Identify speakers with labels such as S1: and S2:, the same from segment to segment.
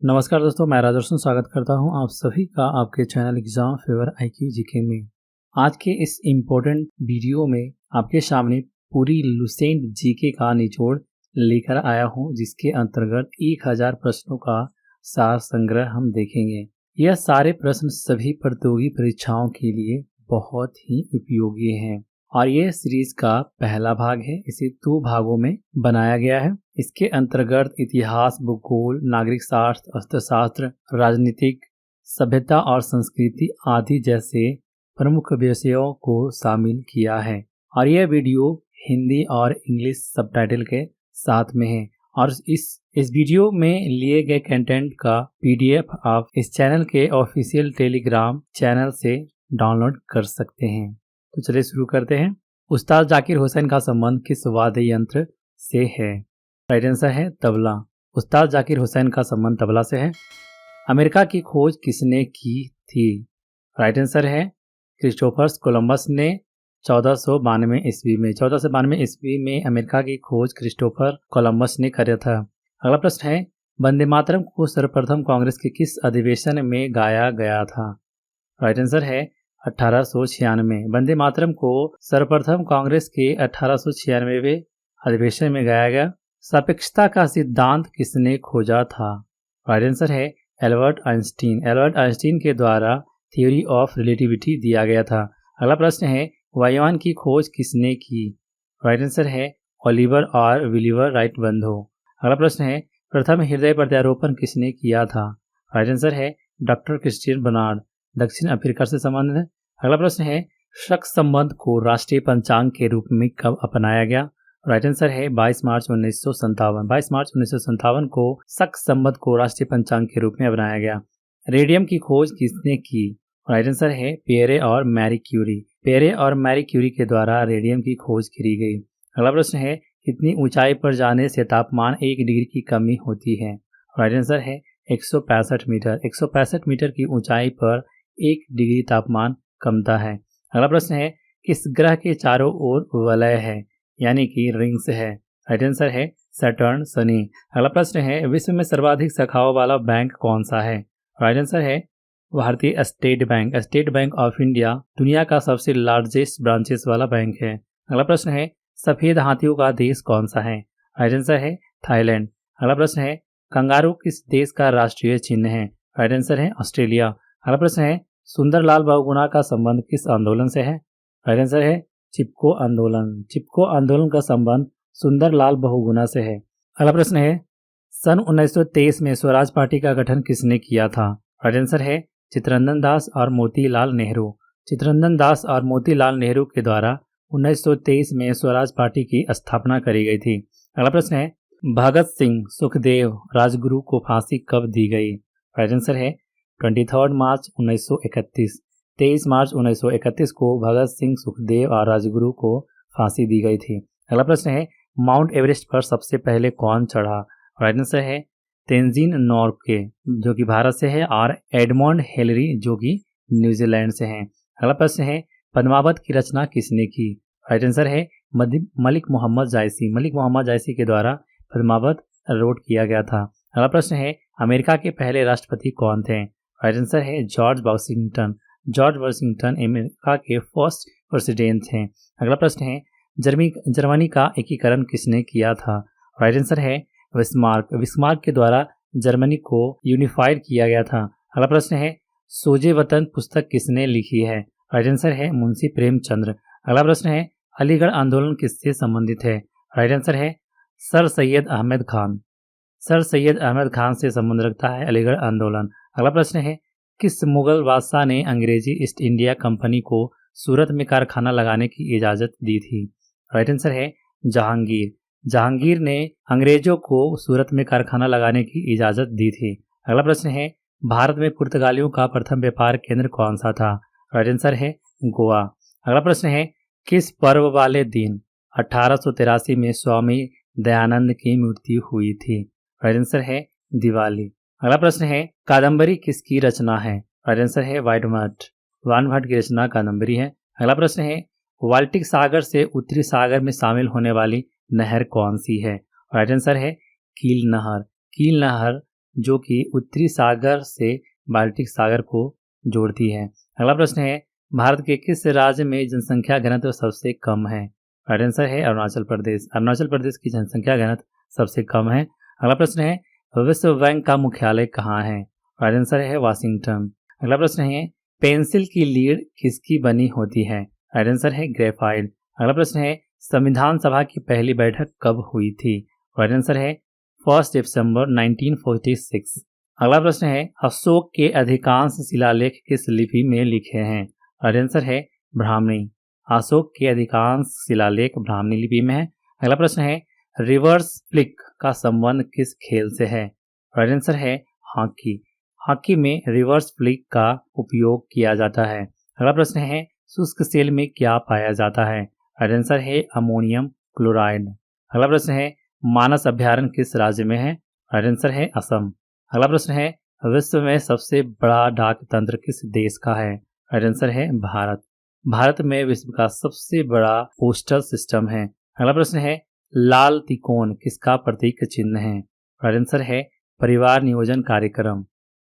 S1: नमस्कार दोस्तों, मैं राजर्षण स्वागत करता हूं आप सभी का आपके channel exam favour IQ GK में। आज के इस इम्पोर्टेंट वीडियो में आपके सामने पूरी लुसेंट जीके का निचोड़ लेकर आया हूं, जिसके अंतर्गत 1000 प्रश्नों का सार संग्रह हम देखेंगे। यह सारे प्रश्न सभी प्रतियोगी परीक्षाओं के लिए बहुत ही उपयोगी हैं और यह सीरीज का पहला भाग है। इसे 2 भागों में बनाया गया है। इसके अंतर्गत इतिहास, भूगोल, नागरिक शास्त्र, अर्थशास्त्र, राजनीतिक, सभ्यता और संस्कृति आदि जैसे प्रमुख विषयों को शामिल किया है और यह वीडियो हिंदी और इंग्लिश सबटाइटल के साथ में है। और इस वीडियो में लिए गए कंटेंट का PDF आप इस चैनल के ऑफिशियल टेलीग्राम चैनल से डाउनलोड कर सकते हैं। तो चलिए शुरू करते हैं। उस्ताद जाकिर हुसैन का संबंध किस वाद्य यंत्र से है? राइट आंसर है तबला। उस्ताद जाकिर हुसैन का संबंध तबला से है। अमेरिका की खोज किसने की थी? राइट आंसर है क्रिस्टोफर कोलंबस ने 1492 ईस्वी में। 1492 ईस्वी में अमेरिका की खोज क्रिस्टोफर कोलंबस ने किया था। अगला प्रश्न है, वंदे मातरम को सर्वप्रथम कांग्रेस के किस अधिवेशन में गाया गया था? राइट आंसर है 1896। वंदे मातरम को सर्वप्रथम कांग्रेस के 1896वें अधिवेशन में गाया गया। सापेक्षता का सिद्धांत किसने खोजा था? राइट आंसर है एल्बर्ट आइंस्टीन। एल्बर्ट आइंस्टीन के द्वारा थ्योरी ऑफ रिलेटिविटी दिया गया था। अगला प्रश्न है, वायुयान की खोज किसने की? राइट आंसर है ओलिवर और विलिवर राइट बंधु। अगला प्रश्न है, प्रथम हृदय प्रत्यारोपण किसने किया था? राइट आंसर है डॉक्टर क्रिस्टियन बर्नार्ड। दक्षिण अफ्रीका से संबंध है। अगला प्रश्न है, शक संबंध को राष्ट्रीय पंचांग के रूप में कब अपनाया गया? राइट आंसर है 22 मार्च 1957। 22 मार्च 1957 को शक संबंध को राष्ट्रीय पंचांग के रूप में अपनाया गया। रेडियम की खोज किसने की? राइट आंसर है पियरे और मैरी क्यूरी। पियरे और मैरी क्यूरी के द्वारा रेडियम की खोज की गई। अगला प्रश्न है, कितनी ऊंचाई पर जाने से तापमान 1 डिग्री की कमी होती है? राइट आंसर है 165 मीटर। 165 मीटर की ऊंचाई पर 1 डिग्री तापमान कमता है। अगला प्रश्न है, किस ग्रह के चारों ओर वलय है यानी कि रिंग्स है? राइट आंसर है सैटर्न, शनि। अगला प्रश्न है, विश्व में सर्वाधिक शाखाओं वाला बैंक कौन सा है? राइट आंसर है भारतीय state bank. State bank of India दुनिया का सबसे लार्जेस्ट ब्रांचेस वाला बैंक है। अगला प्रश्न है, सफेद हाथियों का देश कौन सा है? राइट आंसर है थाईलैंड। अगला प्रश्न है, कंगारू किस देश का राष्ट्रीय चिन्ह है? राइट आंसर है ऑस्ट्रेलिया। अगला प्रश्न है, सुंदरलाल बहुगुणा का संबंध किस आंदोलन से है? राइट आंसर है चिपको आंदोलन। चिपको आंदोलन का संबंध सुंदरलाल बहुगुणा से है। अगला प्रश्न है, सन 1923 में स्वराज पार्टी का गठन किसने किया था? राइट आंसर है चित्तरंजन दास और मोतीलाल नेहरू। चित्तरंजन दास और मोतीलाल नेहरू के द्वारा 1923 में स्वराज पार्टी की स्थापना करी गई थी। अगला प्रश्न है, भगत सिंह, सुखदेव, राजगुरु को फांसी कब दी गई? राइट आंसर है 23 मार्च 1931। 23 मार्च 1931 को भगत सिंह, सुखदेव और राजगुरु को फांसी दी गई थी। अगला प्रश्न है, माउंट एवरेस्ट पर सबसे पहले कौन चढ़ा? राइट आंसर है तेंजिन नोर्गे जो कि भारत से है और एडमंड हिलरी जो कि न्यूजीलैंड से हैं। अगला प्रश्न है, पद्मावत की रचना किसने की? राइट आंसर है मलिक मोहम्मद जायसी। मलिक मोहम्मद जायसी के द्वारा पद्मावत रोड किया गया था। अगला प्रश्न है, अमेरिका के पहले राष्ट्रपति कौन थे? राइट आंसर है George Washington. George Washington America के फर्स्ट प्रेसिडेंट थे। अगला प्रश्न है, जर्मनी का एकीकरण किसने किया था? राइट आंसर है बिस्मार्क। बिस्मार्क के द्वारा जर्मनी को यूनिफाइड किया गया था। अगला प्रश्न है, सोजे वतन पुस्तक किसने लिखी है? राइट आंसर है मुंशी प्रेमचंद्र। अगला प्रश्न है, अलीगढ़ आंदोलन किससे संबंधित है? राइट आंसर है सर सैयद अहमद खान। सर सैयद अहमद खान से संबंध रखता है अलीगढ़ आंदोलन। अगला प्रश्न है, किस मुगल बादशाह ने अंग्रेजी ईस्ट इंडिया कंपनी को सूरत में कारखाना लगाने की इजाज़त दी थी? राइट आंसर है जहांगीर। जहांगीर ने अंग्रेजों को सूरत में कारखाना लगाने की इजाज़त दी थी। अगला प्रश्न है, भारत में पुर्तगालियों का प्रथम व्यापार केंद्र कौन सा था? राइट आंसर है गोवा। अगला प्रश्न है, किस पर्व वाले दिन 1883 में स्वामी दयानंद की मृत्यु हुई थी? राइट आंसर है दिवाली। अगला प्रश्न है, कादम्बरी किसकी रचना है? राइट आंसर है वानभट्ट की रचना कादम्बरी है। अगला प्रश्न है, बाल्टिक सागर से उत्तरी सागर में शामिल होने वाली नहर कौन सी है? राइट आंसर है कील नहर। कील नहर जो कि उत्तरी सागर से बाल्टिक सागर को जोड़ती है। अगला प्रश्न है, भारत के किस राज्य में जनसंख्या घनत्व सबसे कम है? राइट आंसर है अरुणाचल प्रदेश। अरुणाचल प्रदेश की जनसंख्या घनत्व सबसे कम है। अगला प्रश्न है, विश्व बैंक का मुख्यालय कहाँ है? राइट आंसर है वाशिंगटन। अगला प्रश्न है, पेंसिल की लीड किसकी बनी होती है? राइट आंसर है ग्रेफाइट। अगला प्रश्न है, संविधान सभा की पहली बैठक कब हुई थी? राइट आंसर है 1 दिसंबर 1946। अगला प्रश्न है, अशोक के अधिकांश शिलालेख किस लिपि में लिखे हैं? राइट आंसर है ब्राह्मणी। अशोक के अधिकांश शिलालेख ब्राह्मणी लिपि में है। अगला प्रश्न है, रिवर्स फ्लिक का संबंध किस खेल से है? राइट आंसर है हॉकी। हॉकी में रिवर्स फ्लिक का उपयोग किया जाता है। अगला प्रश्न है, शुष्क सेल में क्या पाया जाता है? राइट आंसर है अमोनियम क्लोराइड। अगला प्रश्न है, मानस अभ्यारण्य किस राज्य में है? राइट आंसर है असम। अगला प्रश्न है, विश्व में सबसे बड़ा डाक तंत्र किस देश का है? राइट आंसर है भारत। भारत में विश्व का सबसे बड़ा पोस्टल सिस्टम है। अगला प्रश्न है, लाल तिकोन किसका प्रतीक चिन्ह है? राइट आंसर है परिवार नियोजन कार्यक्रम।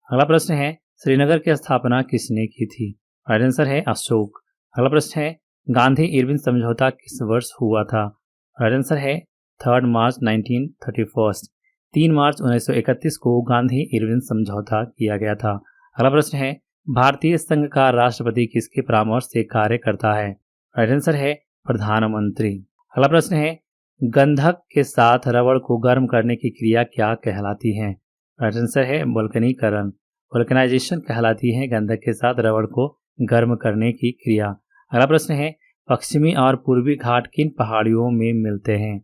S1: अगला प्रश्न है, श्रीनगर की स्थापना किसने की थी? राइट आंसर है अशोक। अगला प्रश्न है, गांधी इरविन समझौता किस वर्ष हुआ था? राइट आंसर है 3 मार्च 1931। 3 मार्च 1931 को गांधी इरविन समझौता किया गया था। अगला प्रश्न है, भारतीय संघ का राष्ट्रपति किसके परामर्श से कार्य करता है? राइट आंसर है प्रधानमंत्री। अगला प्रश्न है, गंधक के साथ रबड़ को गर्म करने की क्रिया क्या कहलाती है? राइट आंसर है वल्कनीकरण। वल्कनाइजेशन कहलाती है गंधक के साथ रबड़ को गर्म करने की क्रिया। अगला प्रश्न है, पश्चिमी और पूर्वी घाट किन पहाड़ियों में मिलते हैं?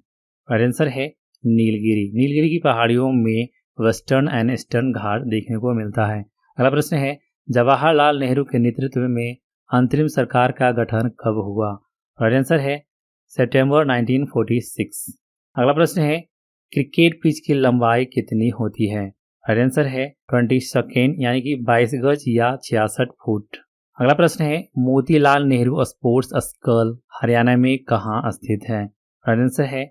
S1: राइट आंसर है नीलगिरी। नीलगिरी की पहाड़ियों में वेस्टर्न एंड ईस्टर्न घाट देखने को मिलता है। अगला प्रश्न है, जवाहरलाल नेहरू के नेतृत्व में अंतरिम सरकार का गठन कब हुआ? राइट आंसर है सितंबर 1946। अगला प्रश्न है, क्रिकेट पिच की लंबाई कितनी होती है? राइट आंसर है 22 सेकेंड यानी कि 22 गज या 66 फुट। अगला प्रश्न है, मोतीलाल नेहरू स्पोर्ट्स स्कूल हरियाणा में कहाँ स्थित है? राइट आंसर है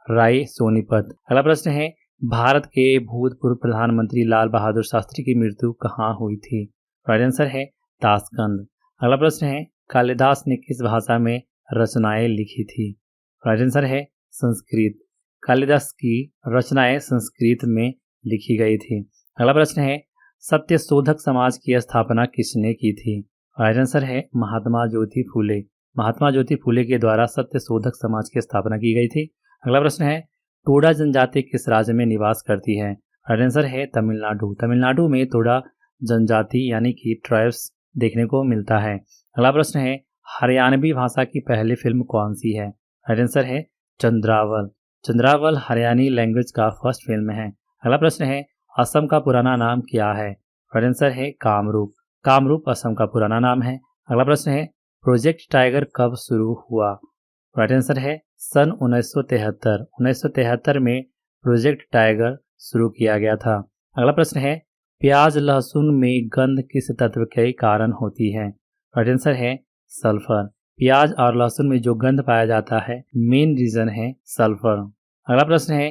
S1: राय सोनीपत। अगला प्रश्न है, भारत के भूतपूर्व प्रधानमंत्री लाल बहादुर शास्त्री की मृत्यु कहाँ हुई थी? राइट आंसर है ताशकंद। अगला प्रश्न है, कालिदास ने किस भाषा में रचनाएं लिखी थी? राइट आंसर है संस्कृत। कालिदास की रचनाएं संस्कृत में लिखी गई थी। अगला प्रश्न है, सत्य शोधक समाज की स्थापना किसने की थी? राइट आंसर है महात्मा ज्योति फूले। महात्मा ज्योति फूले के द्वारा सत्य शोधक समाज की स्थापना की गई थी। अगला प्रश्न है, टोडा जनजाति किस राज्य में निवास करती है? राइट आंसर है तमिलनाडु। तमिलनाडु में टोडा जनजाति यानी कि ट्राइब्स देखने को मिलता है। अगला प्रश्न है, हरियाणवी भाषा की पहली फिल्म कौन सी है? राइट आंसर है चंद्रावल। चंद्रावल हरियाणी लैंग्वेज का फर्स्ट फिल्म है। अगला प्रश्न है, असम का पुराना नाम क्या है? राइट आंसर है कामरूप। कामरूप असम का पुराना नाम है। अगला प्रश्न है, प्रोजेक्ट टाइगर कब शुरू हुआ? राइट आंसर है सन 1973। 1973 में प्रोजेक्ट टाइगर शुरू किया गया था। अगला प्रश्न है, प्याज लहसुन में गंध किस तत्व के कारण होती है? राइट आंसर है सल्फर। प्याज और लहसुन में जो गंध पाया जाता है मेन रीजन है सल्फर। अगला प्रश्न है,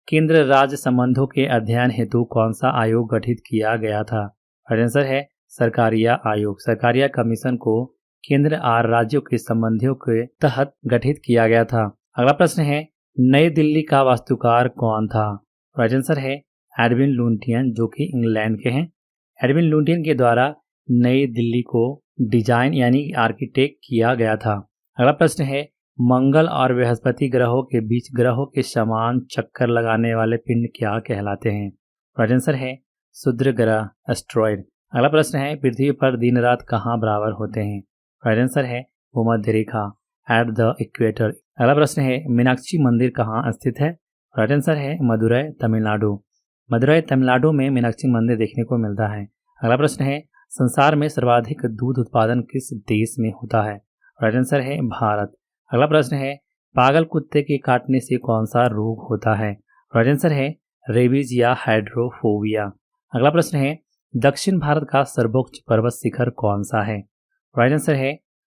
S1: केंद्र राज्य संबंधों के अध्ययन हेतु कौन सा आयोग गठित किया गया था? राइट आंसर है सरकारिया आयोग। सरकारिया कमीशन को केंद्र और राज्यों के संबंधियों के तहत गठित किया गया था। अगला प्रश्न है, नई दिल्ली का वास्तुकार कौन था? राइट आंसर है एडविन लुटियन, जो कि इंग्लैंड के हैं। एडविन लुटियन के द्वारा नई दिल्ली को डिजाइन यानी आर्किटेक्ट किया गया था। अगला प्रश्न है, मंगल और बृहस्पति ग्रहों के बीच ग्रहों के समान चक्कर लगाने वाले पिंड क्या कहलाते हैं? राइट आंसर है क्षुद्र ग्रह एस्ट्रॉयड। अगला प्रश्न है, पृथ्वी पर दिन रात कहाँ बराबर होते हैं? राइट आंसर है भूमध्य रेखा एट द इक्वेटर। अगला प्रश्न है, मीनाक्षी मंदिर कहाँ स्थित है? राइट आंसर है मदुरै तमिलनाडु। मदुरै तमिलनाडु में मीनाक्षी मंदिर देखने को मिलता है। अगला प्रश्न है, संसार में सर्वाधिक दूध उत्पादन किस देश में होता है? राइट आंसर है भारत। अगला प्रश्न है, पागल कुत्ते के काटने से कौन सा रोग होता है? राइट आंसर है रेबीज या हाइड्रोफोबिया। अगला प्रश्न है, दक्षिण भारत का सर्वोच्च पर्वत शिखर कौन सा है? राइट आंसर है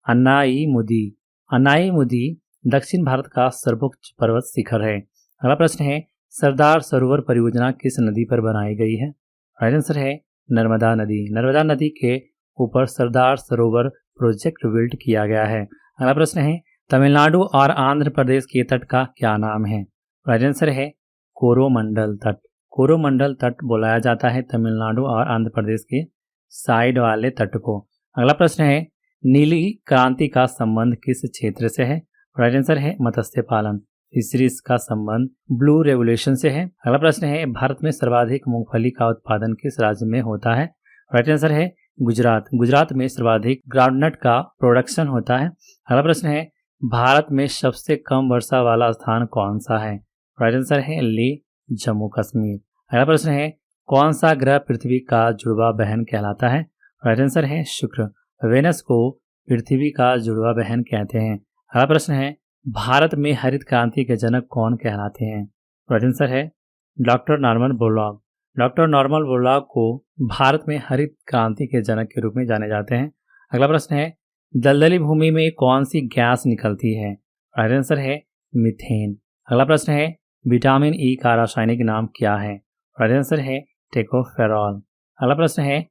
S1: अन्नाईमुदी। अन्नाईमुदी दक्षिण भारत का सर्वोच्च पर्वत शिखर है। अगला प्रश्न है, सरदार सरोवर परियोजना किस नदी पर बनाई गई है? राइट आंसर है नर्मदा नदी। नर्मदा नदी के ऊपर सरदार सरोवर प्रोजेक्ट बिल्ड किया गया है। अगला प्रश्न है तमिलनाडु और आंध्र प्रदेश के तट का क्या नाम है? राइट आंसर है कोरोमंडल तट। कोरोमंडल तट बुलाया जाता है तमिलनाडु और आंध्र प्रदेश के साइड वाले तट को। अगला प्रश्न है नीली क्रांति का संबंध किस क्षेत्र से है? राइट आंसर है मत्स्य पालन। फिशरीज का संबंध ब्लू रेवोल्यूशन से है। अगला प्रश्न है भारत में सर्वाधिक मूंगफली का उत्पादन किस राज्य में होता है? राइट आंसर है गुजरात। गुजरात में सर्वाधिक ग्राउंडनट का प्रोडक्शन होता है। अगला प्रश्न है भारत में सबसे कम वर्षा वाला स्थान कौन सा है? राइट आंसर है लेह, जम्मू कश्मीर। अगला प्रश्न है कौन सा ग्रह पृथ्वी का जुड़वा बहन कहलाता है? राइट आंसर है शुक्र। वेनस को पृथ्वी का जुड़वा बहन कहते हैं। अगला प्रश्न है भारत में हरित क्रांति के जनक कौन कहलाते हैं? राइट आंसर है doctor Norman Borlaug. Doctor Norman Borlaug को भारत में हरित क्रांति के जनक के रूप में जाने जाते हैं। अगला प्रश्न है दलदली भूमि में कौन सी गैस निकलती है? राइट आंसर है मीथेन। अगला प्रश्न है विटामिन ई का रासायनिक नाम क्या है? राइट आंसर है टेकोफेरॉल। अगला प्रश्न है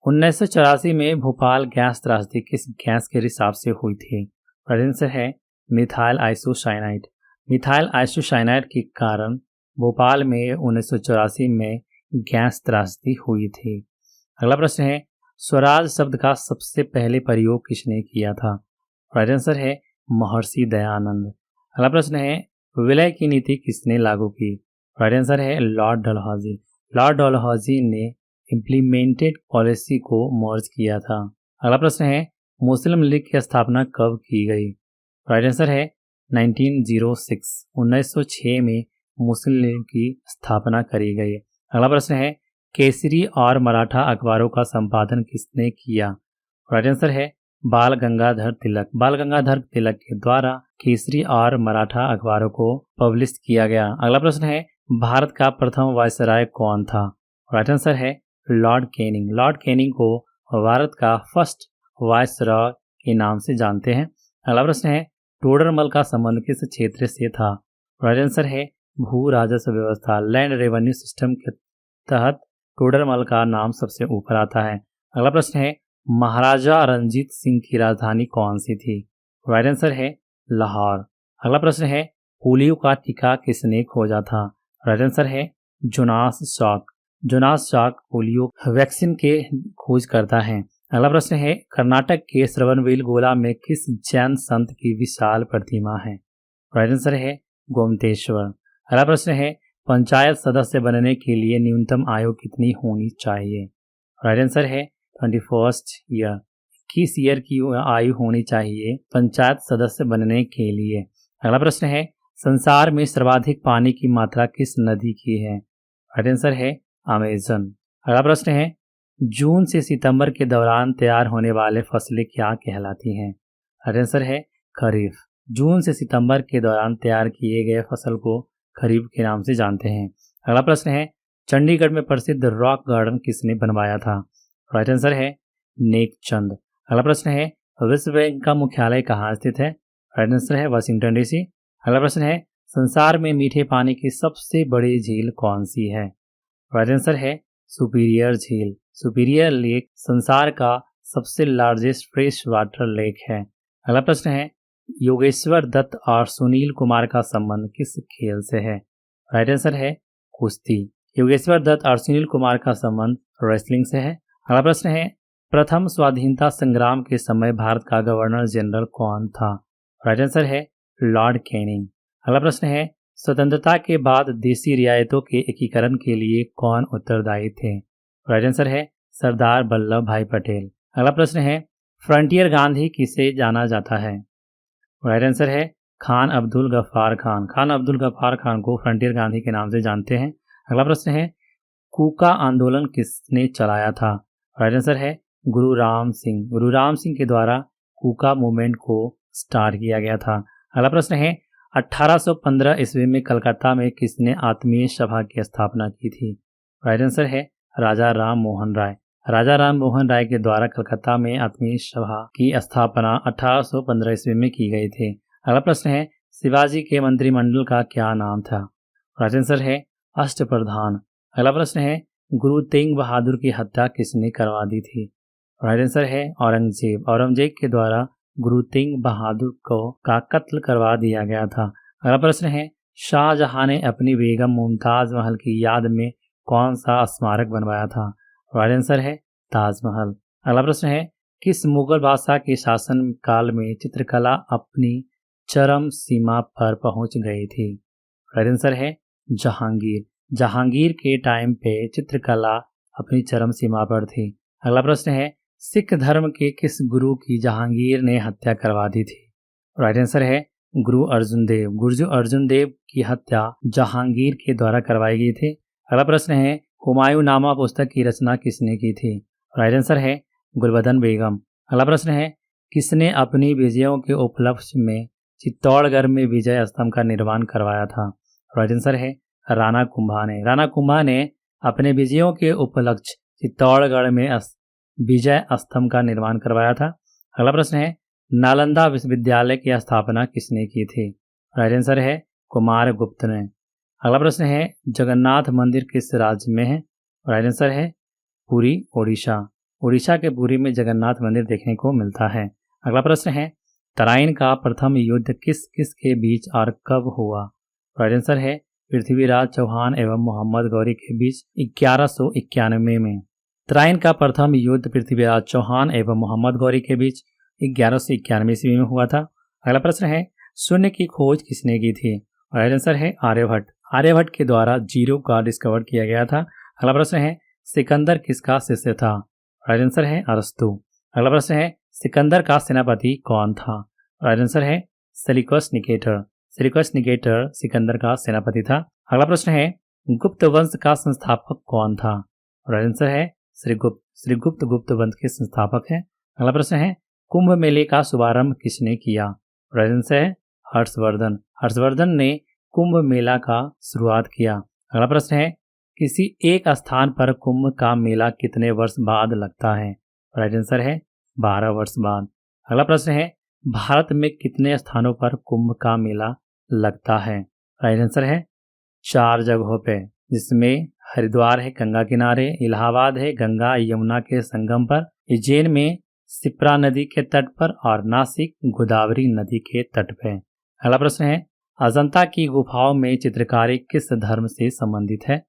S1: 1984 में भोपाल गैस त्रासदी किस गैस के रिसाव से हुई थी? राइट आंसर है मिथाइल आइसोसाइनाइड। मिथाइल आइसोसाइनाइड के कारण भोपाल में 1984 में गैस त्रासदी हुई थी। अगला प्रश्न है स्वराज शब्द का सबसे पहले प्रयोग किसने किया था? राइट आंसर है महर्षि दयानंद। अगला प्रश्न है विलय की नीति किसने लागू की? राइट आंसर है लॉर्ड डलहौजी। लॉर्ड डलहौजी ने इम्प्लीमेंटेड पॉलिसी को मर्ज किया था। अगला प्रश्न है मुस्लिम लीग की स्थापना कब की गई? राइट आंसर है 1906। 1906 में मुस्लिम लीग की स्थापना करी गई। अगला प्रश्न है केसरी और मराठा अखबारों का संपादन किसने किया? राइट आंसर है बाल गंगाधर तिलक। बाल गंगाधर तिलक के द्वारा केसरी और मराठा अखबारों को पब्लिश किया गया। अगला प्रश्न है भारत का प्रथम वायसराय कौन था? राइट आंसर है लॉर्ड कैनिंग। लॉर्ड कैनिंग को भारत का फर्स्ट वायसराय के नाम से जानते हैं। अगला प्रश्न है टोडरमल का संबंध किस क्षेत्र से था? राइट आंसर है भू राजस्व व्यवस्था, लैंड रेवेन्यू सिस्टम के तहत टोडरमल का नाम सबसे ऊपर आता है। अगला प्रश्न है महाराजा रणजीत सिंह की राजधानी कौन सी थी? राइट आंसर है लाहौर। अगला प्रश्न है पोलियो का टीका किसने खोजा था? राइट आंसर है Jonas Salk. Jonas Salk polio vaccine के खोज करता है। अगला प्रश्न है कर्नाटक के श्रवणबेलगोला में किस जैन संत की विशाल प्रतिमा है? राइट आंसर है गोमतेश्वर। अगला प्रश्न है पंचायत सदस्य बनने के लिए न्यूनतम आयु कितनी होनी चाहिए? राइट आंसर है 21 ईयर। 21 ईयर की आयु होनी चाहिए पंचायत सदस्य बनने के लिए। अगला प्रश्न है संसार में सर्वाधिक पानी की मात्रा किस नदी की है? राइट आंसर है अमेजन। अगला प्रश्न है जून से सितंबर के दौरान तैयार होने वाले फसलें क्या कहलाती हैं? राइट आंसर है खरीफ। जून से सितंबर के दौरान तैयार किए गए फसल को खरीफ के नाम से जानते हैं। अगला प्रश्न है चंडीगढ़ में प्रसिद्ध रॉक गार्डन किसने बनवाया था? राइट आंसर है नेकचंद। अगला प्रश्न है विश्व बैंक का मुख्यालय कहाँ स्थित है? राइट आंसर है वाशिंगटन डीसी। अगला प्रश्न है संसार में मीठे पानी की सबसे बड़ी झील कौन सी है? राइट आंसर है सुपीरियर झील। सुपीरियर लेक संसार का सबसे लार्जेस्ट फ्रेश वाटर लेक है। अगला प्रश्न है योगेश्वर दत्त और सुनील कुमार का संबंध किस खेल से है? राइट आंसर है कुश्ती। योगेश्वर दत्त और सुनील कुमार का संबंध रेसलिंग से है। अगला प्रश्न है प्रथम स्वाधीनता संग्राम के समय भारत का गवर्नर जनरल कौन था? राइट आंसर है लॉर्ड कैनिंग। अगला प्रश्न है स्वतंत्रता के बाद देशी रियायतों के एकीकरण के लिए कौन उत्तरदायी थे? राइट आंसर है सरदार वल्लभ भाई पटेल। अगला प्रश्न है फ्रंटियर गांधी किसे जाना जाता है? राइट आंसर है खान अब्दुल गफ्फार खान। खान अब्दुल गफ्फार खान को फ्रंटियर गांधी के नाम से जानते हैं। अगला प्रश्न है कूका आंदोलन किसने चलाया था? राइट आंसर है गुरु राम सिंह। गुरु राम सिंह के द्वारा कूका मूवमेंट को स्टार्ट किया गया था। अगला प्रश्न है 1815 ईस्वी में कलकत्ता में किसने आत्मीय सभा की स्थापना की थी? राइट आंसर है राजा राम मोहन राय। राजा राम मोहन राय के द्वारा कलकत्ता में आत्मीय सभा की स्थापना 1815 ईस्वी में की गई थी। अगला प्रश्न है शिवाजी के मंत्रिमंडल का क्या नाम था? राइट आंसर है अष्टप्रधान। अगला प्रश्न है गुरु तेग बहादुर की हत्या किसने करवा दी थी? राइट आंसर है औरंगजेब। औरंगजेब के द्वारा गुरु तेग बहादुर को का कत्ल करवा दिया गया था। अगला प्रश्न है, शाहजहां ने अपनी बेगम मुमताज महल की याद में कौन सा स्मारक बनवाया था? राइट आंसर है ताजमहल। अगला प्रश्न है, किस मुगल बादशाह के शासन काल में चित्रकला अपनी चरम सीमा पर पहुंच गई थी? राइट आंसर है जहांगीर। जहांगीर के टाइम पे चित्रकला अपनी चरम सीमा पर थी। अगला प्रश्न है, सिख धर्म के किस गुरु की जहांगीर ने हत्या करवा दी थी? राइट आंसर है गुरु अर्जुन देव। गुरु अर्जुन देव की हत्या जहांगीर के द्वारा करवाई गई थी। अगला प्रश्न है, हुमायूं नामा पुस्तक की रचना किसने की थी? राइट आंसर है गुलबदन बेगम। अगला प्रश्न है, किसने अपनी विजयों के उपलक्ष्य में चित्तौड़गढ़ में विजय स्तंभ का निर्माण करवाया था? राइट आंसर है राणा कुंभा ने। राणा कुंभा ने अपने विजयों के उपलक्ष्य चित्तौड़गढ़ में विजय स्तंभ का निर्माण करवाया था। अगला प्रश्न है, नालंदा विश्वविद्यालय की स्थापना किसने की थी? राइट आंसर है कुमार गुप्त ने। अगला प्रश्न है, जगन्नाथ मंदिर किस राज्य में है? राइट आंसर है पुरी, ओडिशा। ओडिशा के पुरी में जगन्नाथ मंदिर देखने को मिलता है। अगला प्रश्न है, तराइन का प्रथम युद्ध किस किस के बीच और कब हुआ? राइट आंसर है पृथ्वीराज चौहान एवं मोहम्मद गौरी के बीच 1191 में। तराइन का प्रथम युद्ध पृथ्वीराज चौहान एवं मोहम्मद गौरी के बीच 1191 ईस्वी में हुआ था। अगला प्रश्न है, शून्य की खोज किसने की थी? राइट आंसर है आर्यभट्ट। आर्यभट्ट के द्वारा जीरो का डिस्कवर किया गया था। अगला प्रश्न है, सिकंदर किसका शिष्य था? राइट आंसर है अरस्तु। अगला प्रश्न है, सिकंदर का सेनापति कौन था? राइट आंसर है Seleucus Nicator. Seleucus Nicator Sikandar का सेनापति था। अगला प्रश्न है, गुप्त वंश का संस्थापक कौन था? राइट आंसर है श्रीगुप्त। श्रीगुप्त गुप्त वंश के संस्थापक है। अगला प्रश्न है, कुंभ मेले का शुभारंभ किसने किया? राइट आंसर है हर्षवर्धन। हर्षवर्धन ने कुंभ मेला का शुरुआत किया। अगला प्रश्न है, किसी एक स्थान पर कुंभ का मेला कितने वर्ष बाद लगता है? राइट आंसर है 12 वर्ष बाद। अगला प्रश्न है, भारत में कितने स्थानों पर कुंभ का मेला लगता है? राइट आंसर है 4 जगहों पे, जिसमें हरिद्वार है गंगा किनारे, इलाहाबाद है गंगा यमुना के संगम पर, उज्जैन में शिप्रा नदी के तट पर और नासिक गोदावरी नदी के तट पे। अगला प्रश्न है, अजंता की गुफाओं में चित्रकारी किस धर्म से संबंधित है?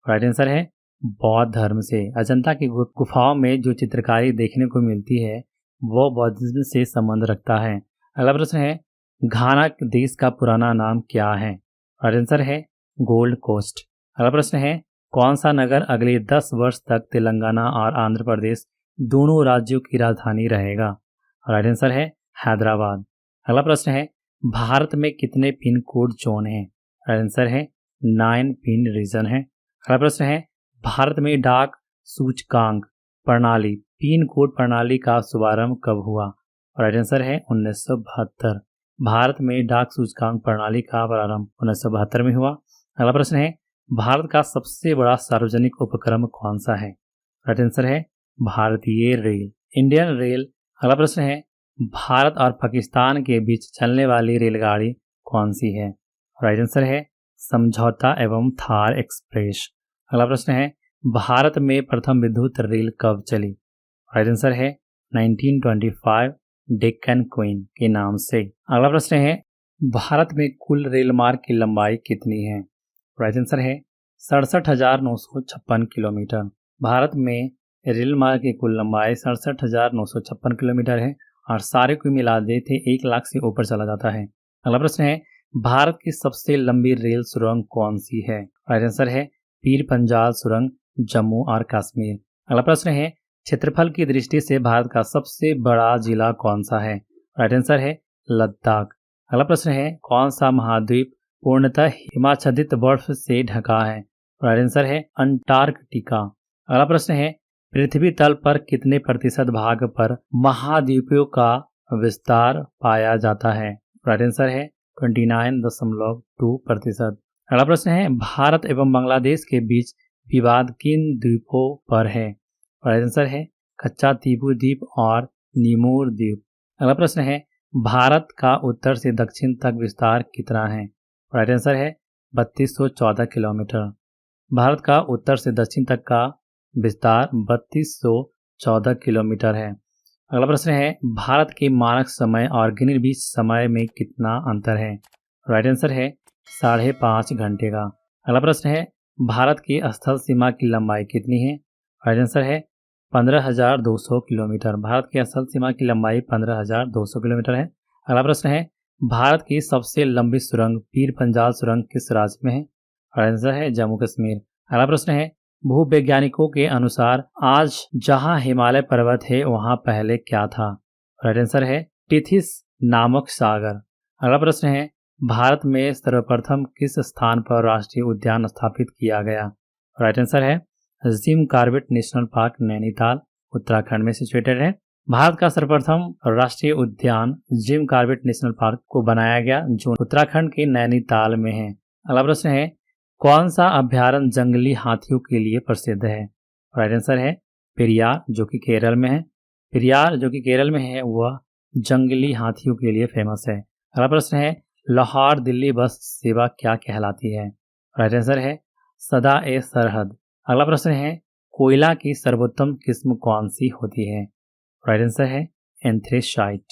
S1: राइट आंसर है बौद्ध धर्म से। अजंता की गुफाओं में जो चित्रकारी देखने को मिलती है वो बौद्धिज्म से संबंध रखता है। अगला प्रश्न है, घाना देश का पुराना नाम क्या है? राइट आंसर है गोल्ड कोस्ट। अगला प्रश्न है, कौन सा नगर अगले 10 वर्ष तक तेलंगाना और आंध्र प्रदेश दोनों राज्यों की राजधानी रहेगा? राइट आंसर है हैदराबाद। अगला प्रश्न है, भारत में कितने पिन कोड जोन हैं? राइट आंसर है 9 पिन रीजन है। अगला प्रश्न है, भारत में डाक सूचकांक प्रणाली पिन कोड प्रणाली का शुभारंभ कब हुआ? राइट आंसर है 1972। भारत में डाक सूचकांक प्रणाली का प्रारंभ 1972 में हुआ। अगला प्रश्न है, भारत का सबसे बड़ा सार्वजनिक उपक्रम कौन सा है? राइट आंसर है भारतीय रेल, इंडियन रेल। अगला प्रश्न है, भारत और पाकिस्तान के बीच चलने वाली रेलगाड़ी कौन सी है? राइट आंसर है समझौता एवं थार एक्सप्रेस। अगला प्रश्न है, भारत में प्रथम विद्युत रेल कब चली? राइट आंसर है 1925 डेक्कन क्वीन के नाम से। अगला प्रश्न है, भारत में कुल रेल मार्ग की लंबाई कितनी है? राइट आंसर है 67,956 किलोमीटर। भारत में रेल मार्ग की कुल लंबाई 67,956 किलोमीटर है और सारे को मिला दे थे 1 लाख से ऊपर चला जाता है। अगला प्रश्न है, भारत की सबसे लंबी रेल सुरंग कौन सी है? राइट आंसर है पीर पंजाल सुरंग, जम्मू और कश्मीर। अगला प्रश्न है, क्षेत्रफल की दृष्टि से भारत का सबसे बड़ा जिला कौन सा है? राइट आंसर है लद्दाख। अगला प्रश्न है, कौन सा महाद्वीप पूर्णतः हिमाच्छादित बर्फ से ढका है? राइट आंसर है अंटार्कटिका। अगला प्रश्न है, पृथ्वी तल पर कितने प्रतिशत भाग पर महाद्वीपों का विस्तार पाया जाता है? राइट आंसर है 29.2%। अगला प्रश्न है, भारत एवं बांग्लादेश के बीच विवाद किन द्वीपों पर है? राइट आंसर है कच्चा तीबू द्वीप और निमूर द्वीप। अगला प्रश्न है, भारत का उत्तर से दक्षिण तक विस्तार कितना है? राइट आंसर है 3214 किलोमीटर। भारत का उत्तर से दक्षिण तक का विस्तार 3214 किलोमीटर है। अगला प्रश्न है, भारत के मानक समय और ग्रीनविच समय में कितना अंतर है? राइट आंसर है 5.5 घंटे का। अगला प्रश्न है, भारत की स्थल सीमा की लंबाई कितनी है? राइट आंसर है 15,200 किलोमीटर। भारत की स्थल सीमा की लंबाई 15,200 किलोमीटर है। अगला प्रश्न है, भारत की सबसे लंबी सुरंग पीर पंजाल सुरंग किस राज्य में है? राइट आंसर है जम्मू कश्मीर। अगला प्रश्न है, भूवैज्ञानिकों के अनुसार आज जहां हिमालय पर्वत है वहां पहले क्या था? राइट आंसर है टिथिस नामक सागर। अगला प्रश्न है, भारत में सर्वप्रथम किस स्थान पर राष्ट्रीय उद्यान स्थापित किया गया? राइट आंसर है Jim Corbett national park, Nainital Uttarakhand में सिचुएटेड है। भारत का सर्वप्रथम राष्ट्रीय उद्यान जिम कॉर्बेट नेशनल पार्क को बनाया गया जो उत्तराखंड के नैनीताल में है। अगला प्रश्न है, कौन सा अभ्यारण्य जंगली हाथियों के लिए प्रसिद्ध है? राइट आंसर है पेरियार जो कि केरल में है। पेरियार जो कि केरल में है वह जंगली हाथियों के लिए फेमस है। अगला प्रश्न है, लाहौर दिल्ली बस सेवा क्या कहलाती है? राइट आंसर है सदा ए सरहद। अगला प्रश्न है, कोयला की सर्वोत्तम किस्म कौन सी होती है? राइट आंसर है एंथ्रेसाइट।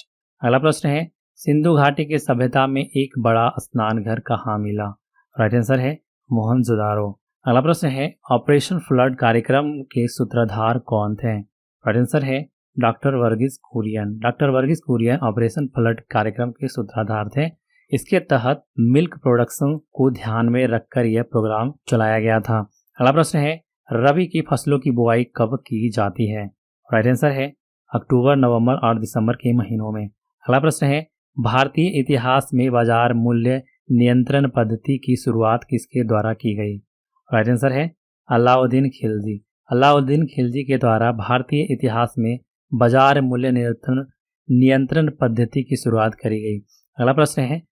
S1: अगला प्रश्न है, सिंधु घाटी की सभ्यता में एक बड़ा स्नान घर कहाँ मिला? राइट आंसर है मोहनजोदारो। अगला प्रश्न है, ऑपरेशन फ्लड कार्यक्रम के सूत्रधार कौन थे? राइट आंसर है doctor Verghese Kurien. Doctor Verghese Kurien Operation Flood कार्यक्रम के सूत्रधार थे। इसके तहत मिल्क प्रोडक्शन को ध्यान में रखकर यह प्रोग्राम चलाया गया था। अगला प्रश्न है, रबी की फसलों की बुआई कब की जाती है? राइट आंसर है अक्टूबर, नवंबर और दिसंबर के महीनों में। अगला प्रश्न है, भारतीय इतिहास में बाजार मूल्य नियंत्रण पद्धति की शुरुआत किसके द्वारा की गई? राइट आंसर है अलाउद्दीन खिलजी। अलाउद्दीन खिलजी के द्वारा भारतीय इतिहास में बाजार मूल्य नियंत्रण पद्धति की शुरुआत करी गई। अगला प्रश्न है,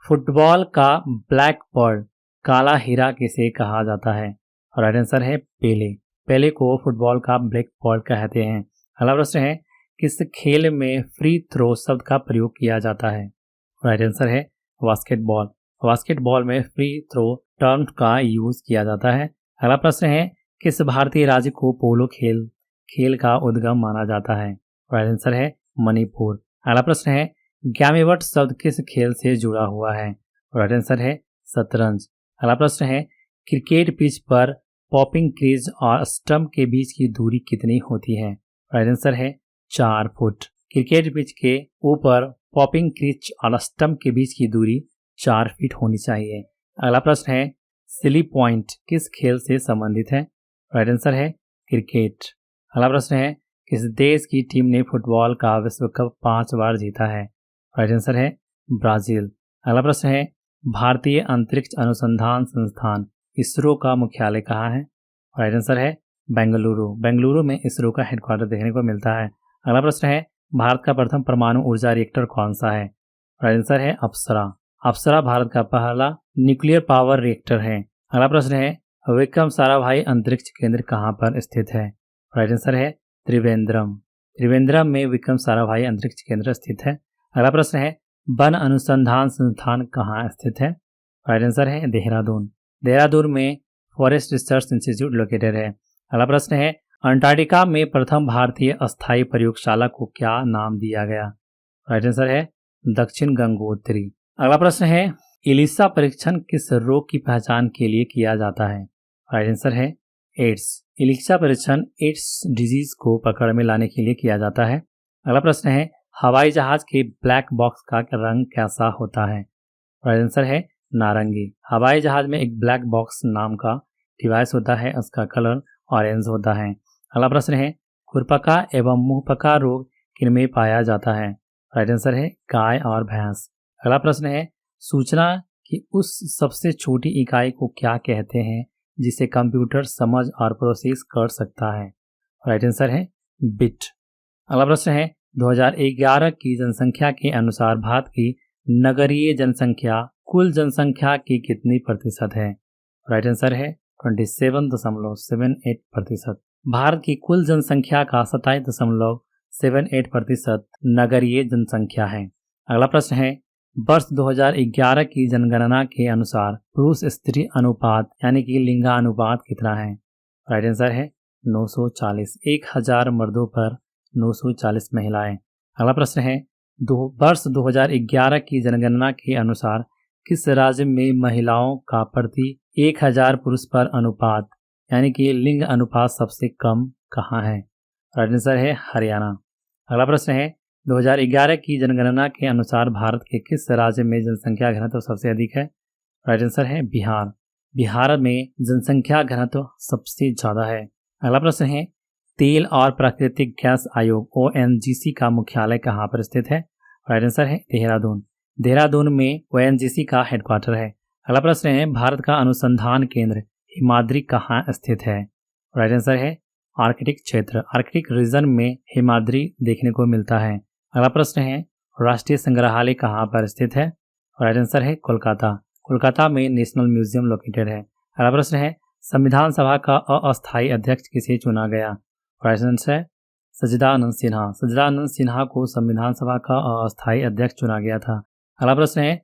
S1: फुटबॉल का ब्लैक पर्ल काला हीरा किसे कहा जाता है? राइट आंसर है पेले। पेले को फुटबॉल का ब्लैक पर्ल कहते हैं। अगला प्रश्न है, किस खेल में फ्री थ्रो शब्द का प्रयोग किया जाता है? राइट आंसर है बास्केटबॉल। बास्केटबॉल में फ्री थ्रो टर्म का यूज किया जाता है। अगला प्रश्न है, किस भारतीय राज्य को पोलो खेल का उद्गम माना जाता है? राइट आंसर है मणिपुर। अगला प्रश्न है, ग्यामीवट शब्द किस खेल से जुड़ा हुआ है? राइट आंसर है शतरंज। अगला प्रश्न है, क्रिकेट पिच पर पॉपिंग क्रीज और स्टंप के बीच की दूरी कितनी होती है? राइट आंसर है 4 फुट। क्रिकेट पिच के ऊपर पॉपिंग क्रीज और स्टंप के बीच की दूरी 4 फीट होनी चाहिए। अगला प्रश्न है, सिली पॉइंट किस खेल से संबंधित है? राइट आंसर है क्रिकेट। अगला प्रश्न है, किस देश की टीम ने फुटबॉल का विश्व कप 5 बार जीता है? राइट आंसर है ब्राजील। अगला प्रश्न है, भारतीय अंतरिक्ष अनुसंधान संस्थान इसरो का मुख्यालय कहाँ है? राइट आंसर है बेंगलुरु। बेंगलुरु में इसरो का हेडक्वार्टर देखने को मिलता है। अगला प्रश्न है, भारत का प्रथम परमाणु ऊर्जा रिएक्टर कौन सा है? राइट आंसर है अप्सरा। अप्सरा भारत का पहला न्यूक्लियर पावर रिएक्टर है। अगला प्रश्न है, विक्रम साराभाई अंतरिक्ष केंद्र कहाँ पर स्थित है? राइट आंसर है त्रिवेंद्रम। त्रिवेंद्रम में विक्रम साराभाई अंतरिक्ष केंद्र स्थित है। अगला प्रश्न है, वन अनुसंधान संस्थान कहाँ स्थित है? राइट आंसर है देहरादून। देहरादून में फॉरेस्ट रिसर्च इंस्टीट्यूट लोकेटेड है। अगला प्रश्न है, अंटार्कटिका में प्रथम भारतीय अस्थायी प्रयोगशाला को क्या नाम दिया गया? राइट आंसर है दक्षिण गंगोत्री। अगला प्रश्न है, इलिसा परीक्षण किस रोग की पहचान के लिए किया जाता है? राइट आंसर है एड्स। इलिसा परीक्षण एड्स डिजीज को पकड़ में लाने के लिए किया जाता है। अगला प्रश्न है, हवाई जहाज के ब्लैक बॉक्स का रंग कैसा होता है? राइट आंसर है नारंगी। हवाई जहाज में एक ब्लैक बॉक्स नाम का डिवाइस होता है, उसका कलर ऑरेंज होता है। अगला प्रश्न है, खुरपका एवं मुंहपका रोग किनमें पाया जाता है? राइट आंसर है गाय और भैंस। अगला प्रश्न है, सूचना की उस सबसे छोटी इकाई को क्या कहते हैं जिसे कंप्यूटर समझ और प्रोसेस कर सकता है? राइट आंसर है बिट। अगला प्रश्न है, 2011 की जनसंख्या के अनुसार भारत की नगरीय जनसंख्या कुल जनसंख्या की कितनी प्रतिशत है? राइट आंसर है 27.78%। भारत की कुल जनसंख्या का 27.78% नगरीय जनसंख्या है। अगला प्रश्न है, वर्ष 2011 की जनगणना के अनुसार पुरुष स्त्री अनुपात यानी कि लिंगानुपात कितना है? राइट आंसर है 940। 1000 मर्दों पर 940 महिलाएं। अगला प्रश्न है वर्ष 2011 की जनगणना के अनुसार किस राज्य में महिलाओं का प्रति 1000 पुरुष पर अनुपात यानी कि लिंग अनुपात सबसे कम कहाँ है? राइट आंसर है हरियाणा। अगला प्रश्न है 2011 की जनगणना के अनुसार भारत के किस राज्य में जनसंख्या घनत्व सबसे अधिक है? राइट आंसर है बिहार। बिहार में जनसंख्या घनत्व सबसे ज़्यादा है। अगला प्रश्न है तेल और प्राकृतिक गैस आयोग ONGC का मुख्यालय कहाँ पर स्थित है? राइट आंसर है देहरादून। देहरादून में ONGC का हेडक्वार्टर है। अगला प्रश्न है भारत का अनुसंधान केंद्र हिमाद्री कहाँ स्थित है? राइट आंसर है आर्कटिक क्षेत्र, आर्कटिक रीजन में हिमाद्री देखने को मिलता है। अगला प्रश्न है राष्ट्रीय संग्रहालय कहाँ पर स्थित है? राइट आंसर है कोलकाता। कोलकाता में नेशनल म्यूजियम लोकेटेड है। अगला प्रश्न है संविधान सभा का अस्थायी अध्यक्ष किसे चुना गया? राइट आंसर है सच्चिदानंद सिन्हा। सच्चिदानंद सिन्हा को संविधान सभा का अस्थायी अध्यक्ष चुना गया था। अगला प्रश्न है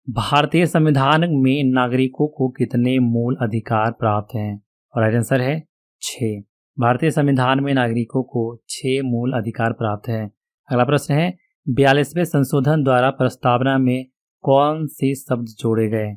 S1: भारतीय संविधान में नागरिकों को कितने मूल अधिकार प्राप्त हैं? राइट आंसर है 6। भारतीय संविधान में नागरिकों को 6 मूल अधिकार प्राप्त हैं। अगला प्रश्न है 42वें संशोधन द्वारा प्रस्तावना में कौन से शब्द जोड़े गए?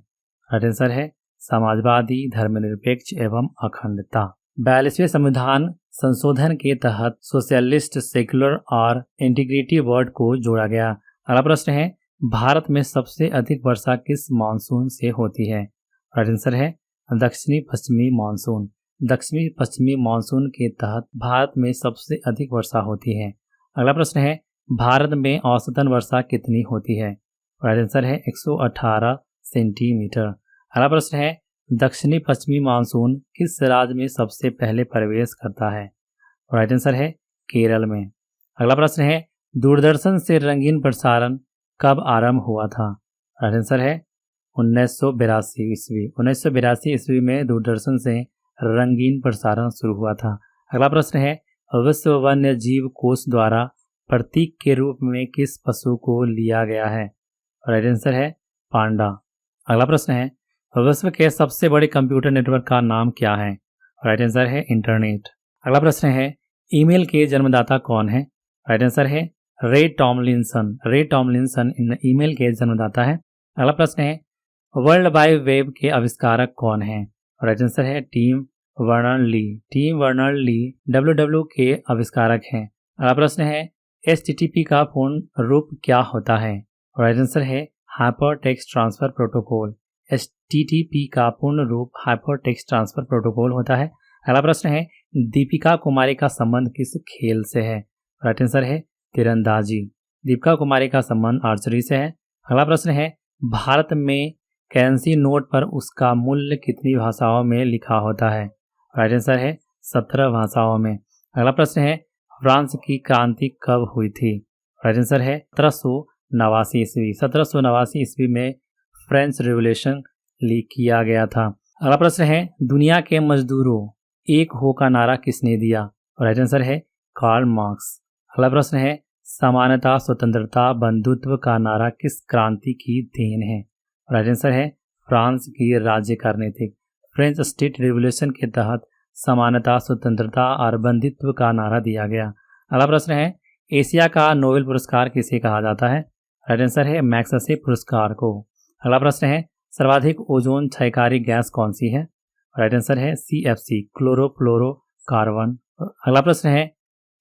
S1: राइट आंसर है समाजवादी, धर्मनिरपेक्ष एवं अखंडता। 42वें संविधान संशोधन के तहत सोशलिस्ट, सेक्युलर और इंटीग्रिटी वर्ड को जोड़ा गया। अगला प्रश्न है भारत में सबसे अधिक वर्षा किस मानसून से होती है? राइट आंसर है दक्षिणी पश्चिमी मानसून। दक्षिणी पश्चिमी मानसून के तहत भारत में सबसे अधिक वर्षा होती है। अगला प्रश्न है भारत में औसतन वर्षा कितनी होती है? राइट आंसर है 118 सेंटीमीटर। अगला प्रश्न है दक्षिणी पश्चिमी मानसून किस राज्य में सबसे पहले प्रवेश करता है? राइट आंसर है केरल में। अगला प्रश्न है दूरदर्शन से रंगीन प्रसारण कब आरंभ हुआ था? राइट आंसर है 1982 ईस्वी। 1982 ईस्वी में दूरदर्शन से रंगीन प्रसारण शुरू हुआ था। अगला प्रश्न है विश्व वन्य जीव कोष द्वारा प्रतीक के रूप में किस पशु को लिया गया है? राइट आंसर है पांडा। अगला प्रश्न है विश्व के सबसे बड़े कंप्यूटर नेटवर्क का नाम क्या है? राइट आंसर है इंटरनेट। अगला प्रश्न है ईमेल के जन्मदाता कौन है? राइट आंसर है रे टॉमलिंसन। रे टॉमलिंसन ईमेल के जन्मदाता है। अगला प्रश्न है वर्ल्ड वाइड वेब के आविष्कारक कौन है? राइट आंसर है Tim Berners-Lee. Tim Berners-Lee WWW के आविष्कारक हैं। अगला प्रश्न है HTTP का पूर्ण रूप क्या होता है? राइट आंसर है hyper text transfer protocol. HTTP का पूर्ण रूप हाइपर टेक्स्ट ट्रांसफर प्रोटोकॉल होता है। अगला प्रश्न है दीपिका कुमारी का संबंध किस खेल से है? राइट आंसर है तीरंदाजी। दीपिका कुमारी का संबंध आर्चरी से है। अगला प्रश्न है भारत में करेंसी नोट पर उसका मूल्य कितनी भाषाओं में लिखा होता है? राइट आंसर है 17 भाषाओं में। अगला प्रश्न है फ्रांस की क्रांति कब हुई थी? राइट आंसर है 1789 ईस्वी। 1789 ईस्वी में फ्रेंच रिवॉल्यूशन किया गया था। अगला प्रश्न है दुनिया के मजदूरों एक हो का नारा किसने दिया? राइट आंसर है कार्ल मार्क्स। अगला प्रश्न है समानता, स्वतंत्रता, बंधुत्व का नारा किस क्रांति की देन है? राइट आंसर है फ्रांस की राज्य नीति। फ्रेंच स्टेट रिवॉल्यूशन के तहत समानता, स्वतंत्रता और बंधुत्व का नारा दिया गया। अगला प्रश्न है एशिया का नोबेल पुरस्कार किसे कहा जाता है? राइट आंसर है मैग्सेसे पुरस्कार को। अगला प्रश्न है सर्वाधिक ओजोन क्षयकारी गैस कौन सी है? राइट आंसर है CFC क्लोरोफ्लोरोकार्बन। अगला प्रश्न है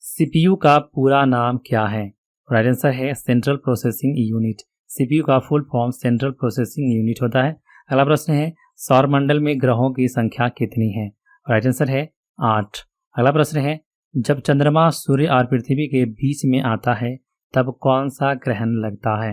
S1: CPU का पूरा नाम क्या है? राइट आंसर है सेंट्रल प्रोसेसिंग यूनिट। CPU का full form central processing unit होता है। अगला प्रश्न है सौरमंडल में ग्रहों की संख्या कितनी है? राइट आंसर है 8। अगला प्रश्न है जब चंद्रमा सूर्य और पृथ्वी के बीच में आता है तब कौन सा ग्रहण लगता है?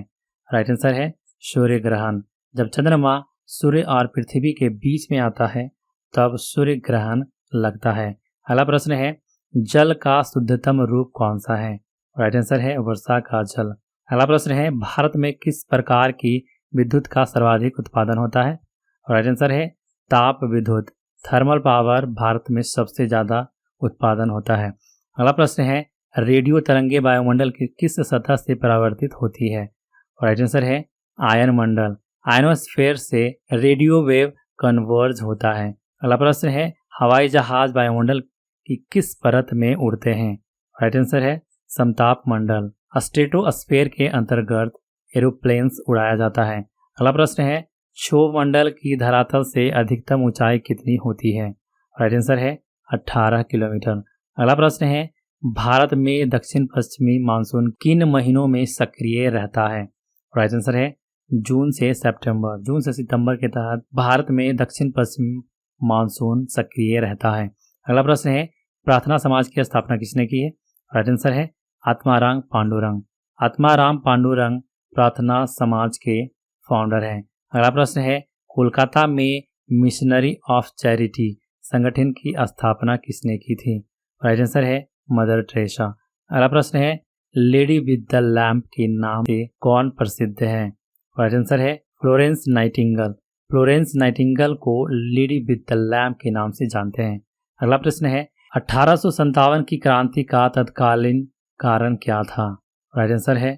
S1: राइट आंसर है सूर्य ग्रहण। जब चंद्रमा सूर्य और पृथ्वी के बीच में आता है तब सूर्य ग्रहण लगता है। अगला प्रश्न है जल का शुद्धतम रूप कौन सा है? राइट आंसर है वर्षा का जल। अगला प्रश्न है भारत में किस प्रकार की विद्युत का सर्वाधिक उत्पादन होता है? राइट आंसर है ताप विद्युत। थर्मल पावर भारत में सबसे ज़्यादा उत्पादन होता है। अगला प्रश्न है रेडियो तरंगे वायुमंडल की किस सतह से परावर्तित होती है? राइट आंसर है आयन मंडल, आयनोस्फेयर से रेडियो वेव कन्वर्ज होता है। अगला प्रश्न है हवाई जहाज वायुमंडल की किस परत में उड़ते हैं? राइट आंसर है समताप मंडल। स्ट्रेटोस्फेयर के अंतर्गत एरोप्लेन्स उड़ाया जाता है। अगला प्रश्न है क्षोभ मंडल की धरातल से अधिकतम ऊंचाई कितनी होती है? राइट आंसर है 18 किलोमीटर। अगला प्रश्न है भारत में दक्षिण पश्चिमी मानसून किन महीनों में सक्रिय रहता है? राइट आंसर है जून से सितंबर। जून से सितंबर के तहत भारत में दक्षिण पश्चिम मानसून सक्रिय रहता है। अगला प्रश्न है प्रार्थना समाज की स्थापना किसने की है? राइट आंसर है आत्माराम पांडुरंग। आत्माराम पांडुरंग प्रार्थना समाज के फाउंडर हैं। अगला प्रश्न है कोलकाता में मिशनरी ऑफ चैरिटी संगठन की स्थापना किसने की थी? राइट आंसर है मदर टेरेसा। अगला प्रश्न है लेडी विद द लैम्प के नाम से कौन प्रसिद्ध है? राइट आंसर है फ्लोरेंस नाइटिंगेल। फ्लोरेंस नाइटिंगेल को लेडी विद द लैम्प के नाम से जानते हैं। अगला प्रश्न है 1857 की क्रांति का तत्कालीन कारण क्या था? राइट आंसर है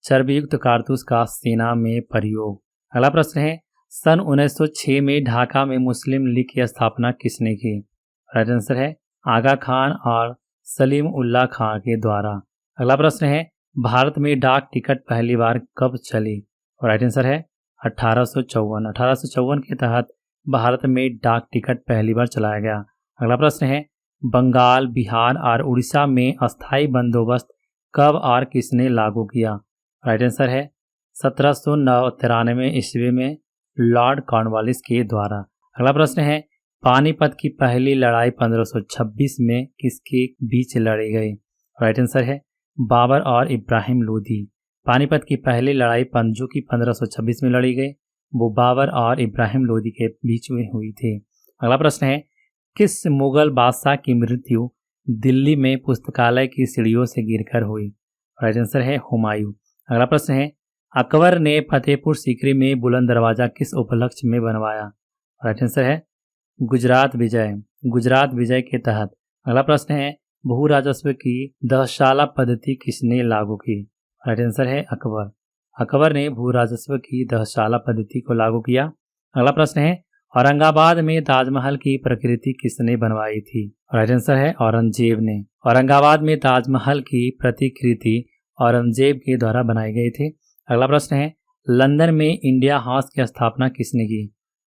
S1: चर्बयुक्त कारतूस का सेना में प्रयोग। अगला प्रश्न है सन 1906 में ढाका में मुस्लिम लीग की स्थापना किसने की? राइट आंसर है आगा खान और सलीम उल्लाह खां के द्वारा। अगला प्रश्न है भारत में डाक टिकट पहली बार कब चली? राइट आंसर है 1854। 1854 के तहत भारत में डाक टिकट पहली बार चलाया गया। अगला प्रश्न है बंगाल, बिहार और उड़ीसा में अस्थायी बंदोबस्त कब और किसने लागू किया? राइट आंसर है 1793 ईस्वी में लॉर्ड कॉर्नवालिस के द्वारा। अगला प्रश्न है पानीपत की पहली लड़ाई 1526 में किसके बीच लड़ी गई? राइट आंसर है बाबर और इब्राहिम लोदी। पानीपत की पहली लड़ाई जो कि 1526 में लड़ी गई वो बाबर और इब्राहिम लोदी के बीच में हुई थी। अगला प्रश्न है किस मुगल बादशाह की मृत्यु दिल्ली में पुस्तकालय की सीढ़ियों से गिरकर हुई? राइट आंसर है हुमायूं। अगला प्रश्न है अकबर ने फतेहपुर सीकरी में बुलंद दरवाजा किस उपलक्ष्य में बनवाया? राइट आंसर है गुजरात विजय। गुजरात विजय के तहत। अगला प्रश्न है भू राजस्व की दहशाला पद्धति किसने लागू की? राइट आंसर है अकबर। अकबर ने भू राजस्व की दहशाला पद्धति को लागू किया। अगला प्रश्न है औरंगाबाद में ताजमहल की प्रकृति किसने बनवाई थी? राइट आंसर है औरंगजेब ने। औरंगाबाद में ताजमहल की प्रतिकृति औरंगजेब के द्वारा बनाई गई थी। अगला प्रश्न है लंदन में इंडिया हाउस की स्थापना किसने की?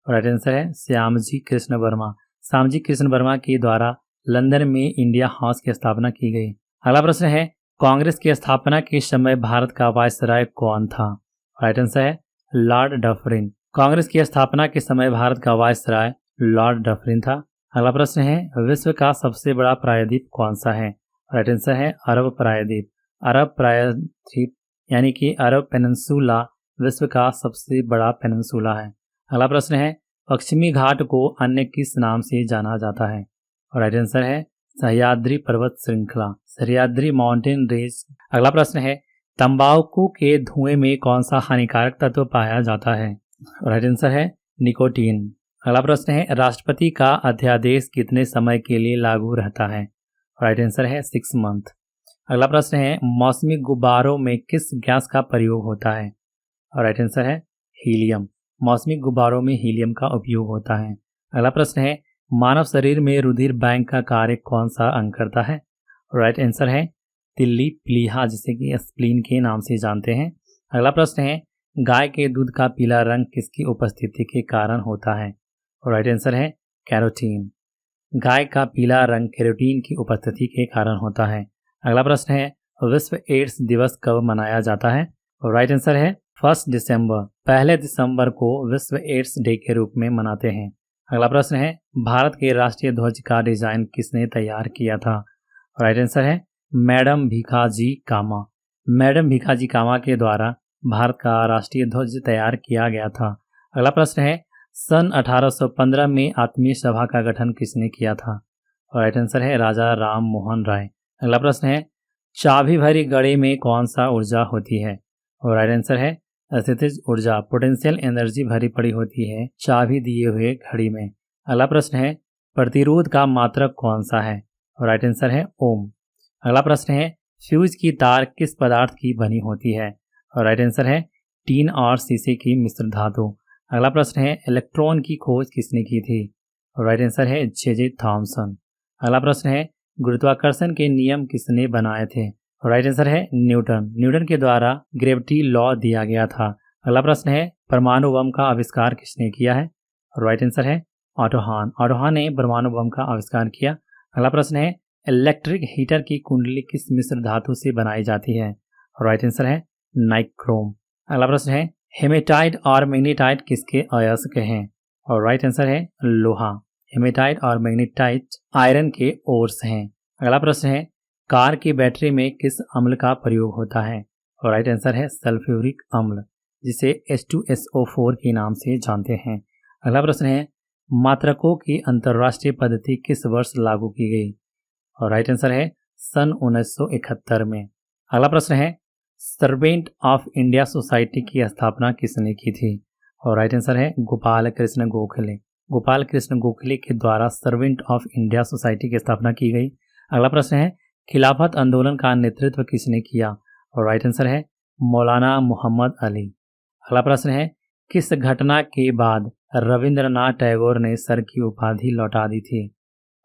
S1: राइट आंसर है श्यामजी कृष्ण वर्मा। श्यामजी कृष्ण वर्मा के द्वारा लंदन में इंडिया हाउस की स्थापना की गई। अगला प्रश्न है कांग्रेस की स्थापना के समय भारत का वायसराय कौन था? राइट आंसर है लॉर्ड डफरिन। कांग्रेस की स्थापना के समय भारत का वायसराय लॉर्ड डफरिन था। अगला प्रश्न है विश्व का सबसे बड़ा प्रायद्वीप कौन सा है? राइट आंसर है अरब प्रायद्वीप। अरब प्रायद्वीप यानी कि अरब पेनिनसुला विश्व का सबसे बड़ा पेनिनसुला है। अगला प्रश्न है पश्चिमी घाट को अन्य किस नाम से जाना जाता है? राइट आंसर है सह्याद्री पर्वत श्रृंखला, सह्याद्री माउंटेन रेंज। अगला प्रश्न है तंबाकू के धुएं में कौन सा हानिकारक तत्व पाया जाता है? राइट आंसर है निकोटीन। अगला प्रश्न है राष्ट्रपति का अध्यादेश कितने समय के लिए लागू रहता है? राइट आंसर है 6 मंथ। अगला प्रश्न है मौसमी गुब्बारों में किस गैस का प्रयोग होता है? राइट आंसर है हीलियम। मौसमी गुब्बारों में हीलियम का उपयोग होता है। अगला प्रश्न है मानव शरीर में रुधिर बैंक का कार्य कौन सा अंग करता है? राइट आंसर है तिल्ली प्लीहा जिसे कि स्प्लीन के नाम से जानते हैं। अगला प्रश्न है गाय के दूध का पीला रंग किसकी उपस्थिति के कारण होता है? राइट आंसर है कैरोटीन। गाय का पीला रंग कैरोटीन की उपस्थिति के कारण होता है। अगला प्रश्न है विश्व एड्स दिवस कब मनाया जाता है? राइट आंसर है 1 दिसंबर। 1 दिसंबर को विश्व एड्स डे के रूप में मनाते हैं। अगला प्रश्न है भारत के राष्ट्रीय ध्वज का डिजाइन किसने तैयार किया था? राइट आंसर है मैडम भीखाजी कामा। मैडम भीखाजी कामा के द्वारा भारत का राष्ट्रीय ध्वज तैयार किया गया था। अगला प्रश्न है सन 1815 में आत्मीय सभा का गठन किसने किया था? राइट आंसर है राजा राम मोहन राय। अगला प्रश्न है चाबी भरी घड़ी में कौन सा ऊर्जा होती है? और राइट आंसर है स्थितिज ऊर्जा, पोटेंशियल एनर्जी भरी पड़ी होती है चाबी दिए हुए घड़ी में। अगला प्रश्न है प्रतिरोध का मात्रक कौन सा है? और राइट आंसर है ओम। अगला प्रश्न है फ्यूज की तार किस पदार्थ की बनी होती है? और राइट आंसर है टीन और शीशे की मिश्र धातु। अगला प्रश्न है इलेक्ट्रॉन की खोज किसने की थी? राइट आंसर है जे थॉमसन। अगला प्रश्न है गुरुत्वाकर्षण के नियम किसने बनाए थे? राइट आंसर है न्यूटन। न्यूटन के द्वारा ग्रेविटी लॉ दिया गया था। अगला प्रश्न है परमाणु बम का आविष्कार किसने किया है? राइट आंसर है ऑटो हान। ऑटो हान ने परमाणु बम का आविष्कार किया। अगला प्रश्न है इलेक्ट्रिक हीटर की कुंडली किस मिश्र धातु से बनाई जाती है? राइट आंसर है नाइक्रोम। अगला प्रश्न है हेमेटाइट और मैग्नेटाइट किसके अयस्क हैं? और राइट आंसर है लोहा। हेमेटाइट और मैग्नेटाइट आयरन के ओर्स हैं। अगला प्रश्न है कार की बैटरी में किस अम्ल का प्रयोग होता है? और राइट आंसर है सल्फ्यूरिक अम्ल, जिसे H2SO4 के नाम से जानते हैं। अगला प्रश्न है मात्रकों की अंतर्राष्ट्रीय पद्धति किस वर्ष लागू की गई? और राइट आंसर है सन 1971 में। अगला प्रश्न है सर्वेंट ऑफ इंडिया सोसाइटी की स्थापना किसने की थी? और राइट आंसर है गोपाल कृष्ण गोखले। गोपाल कृष्ण गोखले के द्वारा सर्वेंट ऑफ इंडिया सोसाइटी की स्थापना की गई। अगला प्रश्न है खिलाफत आंदोलन का नेतृत्व किसने किया? और राइट आंसर है मौलाना मोहम्मद अली। अगला प्रश्न है किस घटना के बाद रविंद्रनाथ टैगोर ने सर की उपाधि लौटा दी थी?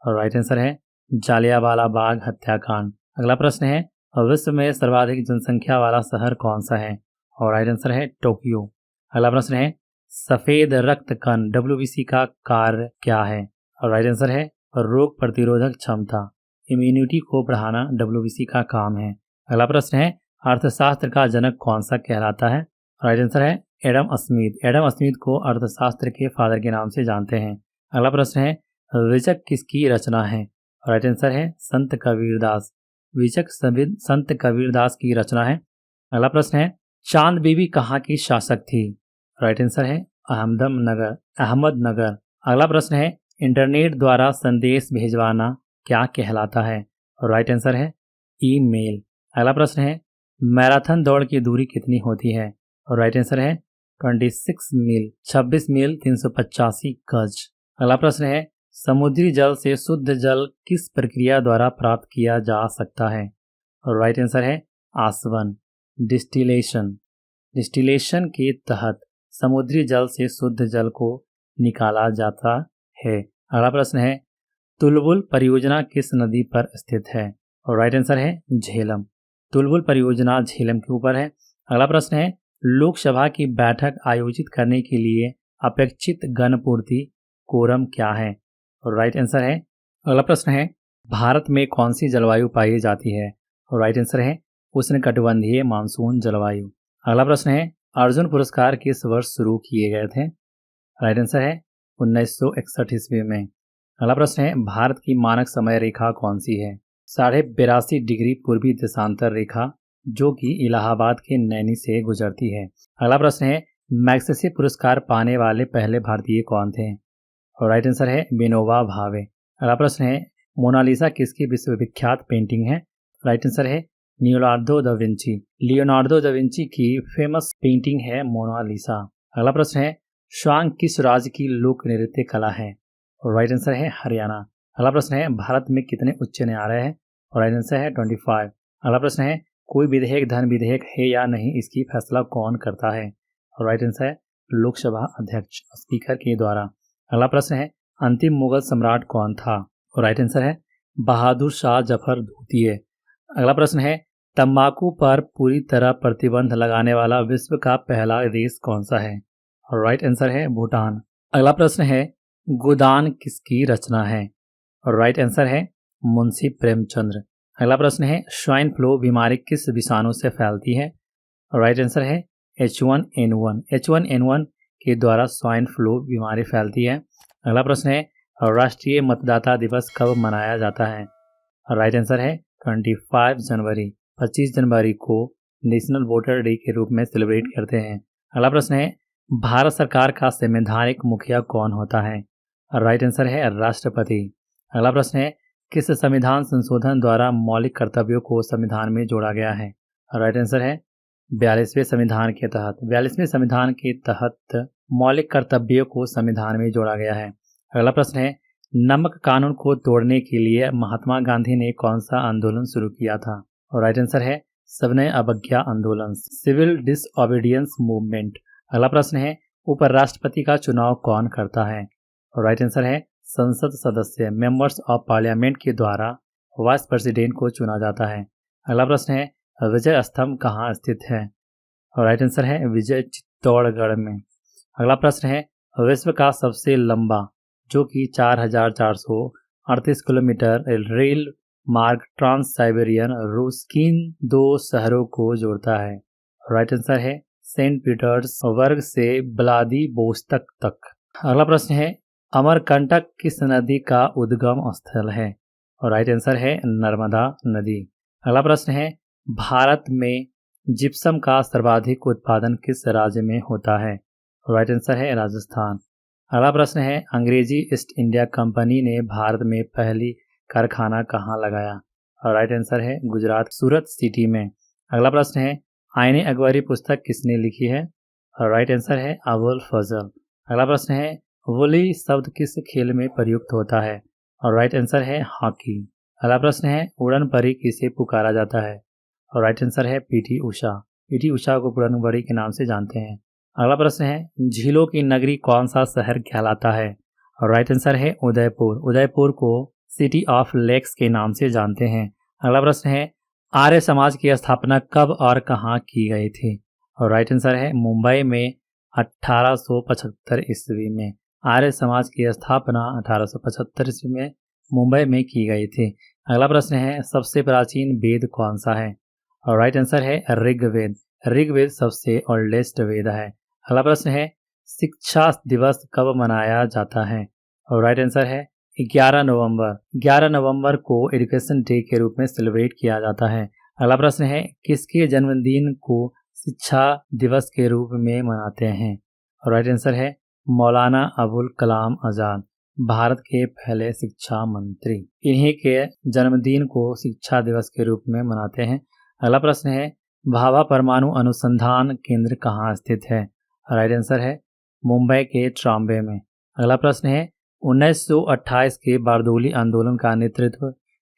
S1: और राइट आंसर है जालियांवाला बाग हत्याकांड। अगला प्रश्न है विश्व में सर्वाधिक जनसंख्या वाला शहर कौन सा है? और राइट आंसर है टोक्यो। अगला प्रश्न है सफेद रक्त कण WBC का कार्य क्या है? और राइट आंसर है रोग प्रतिरोधक क्षमता, इम्यूनिटी को बढ़ाना WBC का काम है। अगला प्रश्न है अर्थशास्त्र का जनक कौन सा कहलाता है? राइट आंसर है एडम स्मिथ। एडम स्मिथ को अर्थशास्त्र के फादर के नाम से जानते हैं। अगला प्रश्न है विजक किसकी रचना है? राइट आंसर है संत कबीरदास। विजक संत कबीरदास की रचना है। अगला प्रश्न है चांद बीबी कहाँ की शासक थी? राइट आंसर है अहमदनगर। अगला प्रश्न है इंटरनेट द्वारा संदेश भेजवाना क्या कहलाता है? राइट आंसर है ईमेल। अगला प्रश्न है मैराथन दौड़ की दूरी कितनी होती है? और राइट आंसर है 26 मील 385 गज। अगला प्रश्न है समुद्री जल से शुद्ध जल किस प्रक्रिया द्वारा प्राप्त किया जा सकता है? और राइट आंसर है आसवन, डिस्टिलेशन। डिस्टिलेशन के तहत समुद्री जल से शुद्ध जल को निकाला जाता है। अगला प्रश्न है तुलबुल परियोजना किस नदी पर स्थित है? और राइट आंसर है झेलम। तुलबुल परियोजना झेलम के ऊपर है। अगला प्रश्न है लोकसभा की बैठक आयोजित करने के लिए अपेक्षित गणपूर्ति कोरम क्या है? और राइट आंसर है अगला प्रश्न है भारत में कौन सी जलवायु पाई जाती है? और राइट आंसर है उष्णकटिबंधीय मानसून जलवायु। अगला प्रश्न है अर्जुन पुरस्कार किस वर्ष शुरू किए गए थे? राइट आंसर है 1961 ईस्वी में। अगला प्रश्न है भारत की मानक समय रेखा कौन सी है? 82.5 डिग्री पूर्वी देशांतर रेखा, जो कि इलाहाबाद के नैनी से गुजरती है। अगला प्रश्न है मैग्सेसे पुरस्कार पाने वाले पहले भारतीय कौन थे? और राइट आंसर है विनोबा भावे। अगला प्रश्न है मोनालिसा किसकी विश्वविख्यात पेंटिंग है? राइट आंसर है Leonardo da Vinci. Leonardo da Vinci की फेमस पेंटिंग है मोनालिसा। अगला प्रश्न है स्वांग किस राज्य की लोक नृत्य कला है? और राइट आंसर है हरियाणा। अगला प्रश्न है भारत में कितने उच्च न्यायालय है? और राइट आंसर है 25। अगला प्रश्न है कोई विधेयक धन विधेयक है या नहीं, इसकी फैसला कौन करता है? और राइट आंसर है लोकसभा अध्यक्ष, स्पीकर के द्वारा। अगला प्रश्न है अंतिम मुगल सम्राट कौन था? और राइट आंसर है बहादुर शाह जफर द्वितीय। अगला प्रश्न है तंबाकू पर पूरी तरह प्रतिबंध लगाने वाला विश्व का पहला देश कौन सा है? और राइट आंसर है भूटान। अगला प्रश्न है गोदान किसकी रचना है? और राइट आंसर है मुंशी प्रेमचंद्र। अगला प्रश्न है स्वाइन फ्लू बीमारी किस विषाणु से फैलती है? और राइट आंसर है H1N1। H1N1 के द्वारा स्वाइन फ्लू बीमारी फैलती है। अगला प्रश्न है राष्ट्रीय मतदाता दिवस कब मनाया जाता है? और राइट आंसर है 25 जनवरी। 25 जनवरी को नेशनल वोटर डे के रूप में सेलिब्रेट करते हैं। अगला प्रश्न है भारत सरकार का संवैधानिक मुखिया कौन होता है? और राइट आंसर है राष्ट्रपति। अगला प्रश्न है किस संविधान संशोधन द्वारा मौलिक कर्तव्यों को संविधान में जोड़ा गया है? और राइट आंसर है 42वें संविधान के तहत। 42वें संविधान के तहत मौलिक कर्तव्यों को संविधान में जोड़ा गया है। अगला प्रश्न है नमक कानून को तोड़ने के लिए महात्मा गांधी ने कौन सा आंदोलन शुरू किया था? और राइट आंसर है सविनय अवज्ञा आंदोलन, सिविल डिसओबीडियंस मूवमेंट। अगला प्रश्न है उपराष्ट्रपति का चुनाव कौन करता है? राइट आंसर है संसद सदस्य, मेंबर्स ऑफ पार्लियामेंट के द्वारा वाइस प्रेसिडेंट को चुना जाता है। अगला प्रश्न है विजय स्तंभ कहाँ स्थित है? राइट आंसर है विजय चित्तौड़गढ़ में। अगला प्रश्न है विश्व का सबसे लंबा जो कि 4438 किलोमीटर रेल मार्ग ट्रांस साइबेरियन रूस किन दो शहरों को जोड़ता है? राइट आंसर है सेंट पीटर्सबर्ग से व्लादिवोस्तोक तक। अगला प्रश्न है अमरकंटक किस नदी का उद्गम स्थल है? राइट आंसर है नर्मदा नदी। अगला प्रश्न है भारत में जिप्सम का सर्वाधिक उत्पादन किस राज्य में होता है? राइट आंसर है राजस्थान। अगला प्रश्न है अंग्रेजी ईस्ट इंडिया कंपनी ने भारत में पहली कारखाना कहाँ लगाया? राइट आंसर है गुजरात सूरत सिटी में। अगला प्रश्न है आईने अकबरी पुस्तक किसने लिखी है? राइट आंसर है अबुल फजल। अगला प्रश्न है वोली शब्द किस खेल में प्रयुक्त होता है? और राइट आंसर है हॉकी। अगला प्रश्न है उड़न परी किसे पुकारा जाता है? और राइट आंसर है पीटी उषा। पीटी उषा को उड़न परी के नाम से जानते हैं। अगला प्रश्न है झीलों की नगरी कौन सा शहर कहलाता है? और राइट आंसर है उदयपुर। उदयपुर को सिटी ऑफ लेक्स के नाम से जानते हैं। अगला प्रश्न है आर्य समाज की स्थापना कब और कहाँ की गई थी? और राइट आंसर है मुंबई में 1875 ईस्वी में। आर्य समाज की स्थापना 1875 ईस्वी में मुंबई में की गई थी। अगला प्रश्न है सबसे प्राचीन वेद कौन सा है? और राइट आंसर है ऋग्वेद। ऋग्वेद सबसे ओल्डेस्ट वेद है। अगला प्रश्न है शिक्षा दिवस कब मनाया जाता है? और राइट आंसर है 11 नवंबर। 11 नवंबर को एजुकेशन डे के रूप में सेलिब्रेट किया जाता है। अगला प्रश्न है किसके जन्मदिन को शिक्षा दिवस के रूप में मनाते हैं? और राइट आंसर है मौलाना अबुल कलाम आजाद, भारत के पहले शिक्षा मंत्री। इन्हीं के जन्मदिन को शिक्षा दिवस के रूप में मनाते हैं। अगला प्रश्न है भाभा परमाणु अनुसंधान केंद्र कहाँ स्थित है? राइट आंसर है मुंबई के ट्राम्बे में। अगला प्रश्न है 1928 के बारडोली आंदोलन का नेतृत्व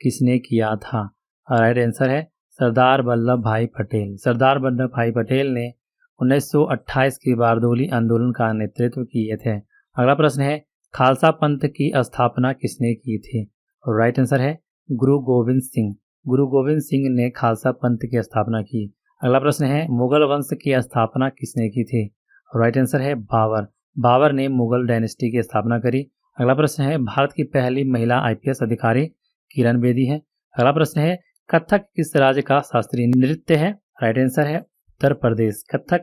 S1: किसने किया था? राइट आंसर है सरदार वल्लभ भाई पटेल। सरदार वल्लभ भाई पटेल ने 1928 के बारडोली आंदोलन का नेतृत्व किए थे। अगला प्रश्न है खालसा पंथ की स्थापना किसने की थी? और राइट आंसर है गुरु गोविंद सिंह। गुरु गोविंद सिंह ने खालसा पंथ की स्थापना की। अगला प्रश्न है मुगल वंश की स्थापना किसने की थी? राइट आंसर है बाबर। बाबर ने मुगल डायनेस्टी की स्थापना करी। अगला प्रश्न है भारत की पहली महिला आईपीएस अधिकारी किरण बेदी है। अगला प्रश्न है कथक किस राज्य का शास्त्रीय नृत्य है? राइट आंसर है उत्तर प्रदेश। कथक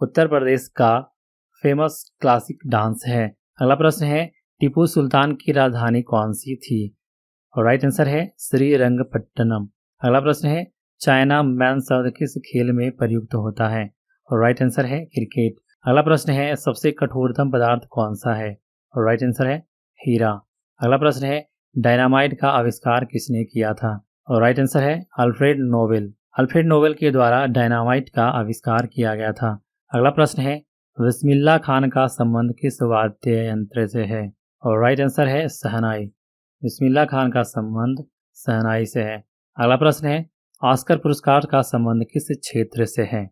S1: उत्तर प्रदेश का फेमस क्लासिक डांस है। अगला प्रश्न है टीपू सुल्तान की राजधानी कौन सी थी? और राइट आंसर है श्रीरंगपट्टनम। अगला प्रश्न है चाइना मैन शब्द किस खेल में प्रयुक्त होता है? और राइट आंसर है क्रिकेट। अगला प्रश्न है सबसे कठोरतम पदार्थ कौन सा है? और राइट आंसर है हीरा। अगला प्रश्न है डायनामाइट का आविष्कार किसने किया था? और राइट आंसर है अल्फ्रेड नोबेल। अल्फ्रेड नोबेल के द्वारा डायनामाइट का आविष्कार किया गया था। अगला प्रश्न है बिस्मिल्लाह खान का संबंध किस वाद्य यंत्र से है? और राइट आंसर है शहनाई। बिस्मिल्लाह खान का संबंध शहनाई से है। अगला प्रश्न है ऑस्कर पुरस्कार का संबंध किस क्षेत्र से है?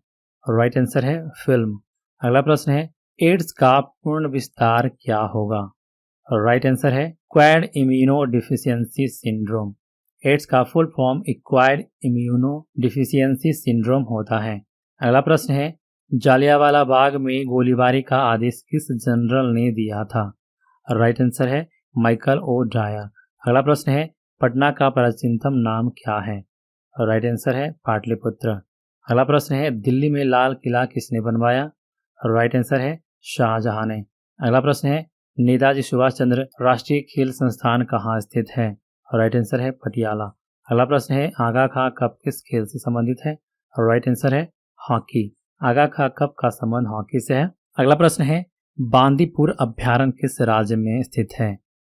S1: और राइट आंसर है फिल्म। अगला प्रश्न है एड्स का पूर्ण विस्तार क्या होगा? और राइट आंसर है acquired immuno deficiency syndrome. AIDS का full form acquired immuno deficiency syndrome होता है। अगला प्रश्न है जालियांवाला बाग में गोलीबारी का आदेश किस जनरल ने दिया था? राइट आंसर है माइकल ओ ड्रायर। अगला प्रश्न है पटना का प्राचीनतम नाम क्या है? राइट आंसर है पाटलिपुत्र। अगला प्रश्न है दिल्ली में लाल किला किसने बनवाया? राइट आंसर है शाहजहां ने। अगला प्रश्न है नेताजी सुभाष चंद्र राष्ट्रीय खेल संस्थान कहाँ स्थित है? राइट आंसर है पटियाला। अगला प्रश्न है आगा खां कप किस खेल से संबंधित है? राइट आंसर है हॉकी। आगा खां कप का संबंध हॉकी से है। अगला प्रश्न है बांदीपुर अभ्यारण्य किस राज्य में स्थित है?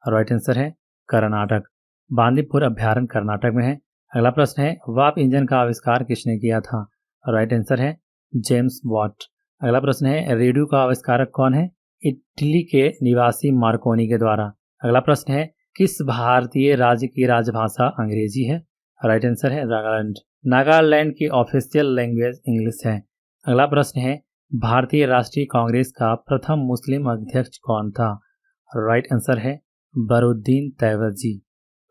S1: राइट आंसर है कर्नाटक। बांदीपुर अभ्यारण्य कर्नाटक में है। अगला प्रश्न है वाप इंजन का आविष्कार किसने किया था? राइट आंसर है जेम्स वॉट। अगला प्रश्न है रेडियो का आविष्कारक कौन है? इटली के निवासी मार्कोनी के द्वारा। अगला प्रश्न है किस भारतीय राज्य की राजभाषा अंग्रेजी है? राइट आंसर है नागालैंड। नागालैंड की ऑफिशियल लैंग्वेज इंग्लिश है। अगला प्रश्न है भारतीय राष्ट्रीय कांग्रेस का प्रथम मुस्लिम अध्यक्ष कौन था? राइट आंसर है बरुद्दीन तैयबजी।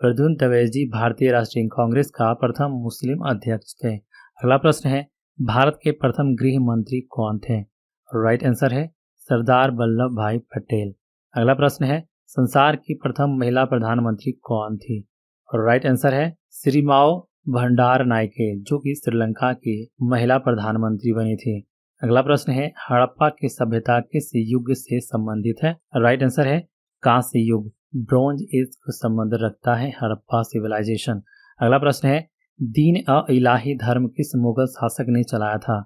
S1: बरुद्दीन तैयबजी भारतीय राष्ट्रीय कांग्रेस का प्रथम मुस्लिम अध्यक्ष थे। अगला प्रश्न है भारत के प्रथम गृह मंत्री कौन थे? राइट आंसर है सरदार वल्लभ भाई पटेल। अगला प्रश्न है संसार की प्रथम महिला प्रधानमंत्री कौन थी? राइट आंसर है श्रीमाओ भंडार नायके, जो कि श्रीलंका की महिला प्रधानमंत्री बनी थी। अगला प्रश्न है हड़प्पा की सभ्यता किस युग से संबंधित है? राइट आंसर है कांस्य युग। ब्रॉन्ज एज को संबंध रखता है हड़प्पा सिविलाइजेशन। अगला प्रश्न है दीन अ इलाही धर्म किस मुगल शासक ने चलाया था?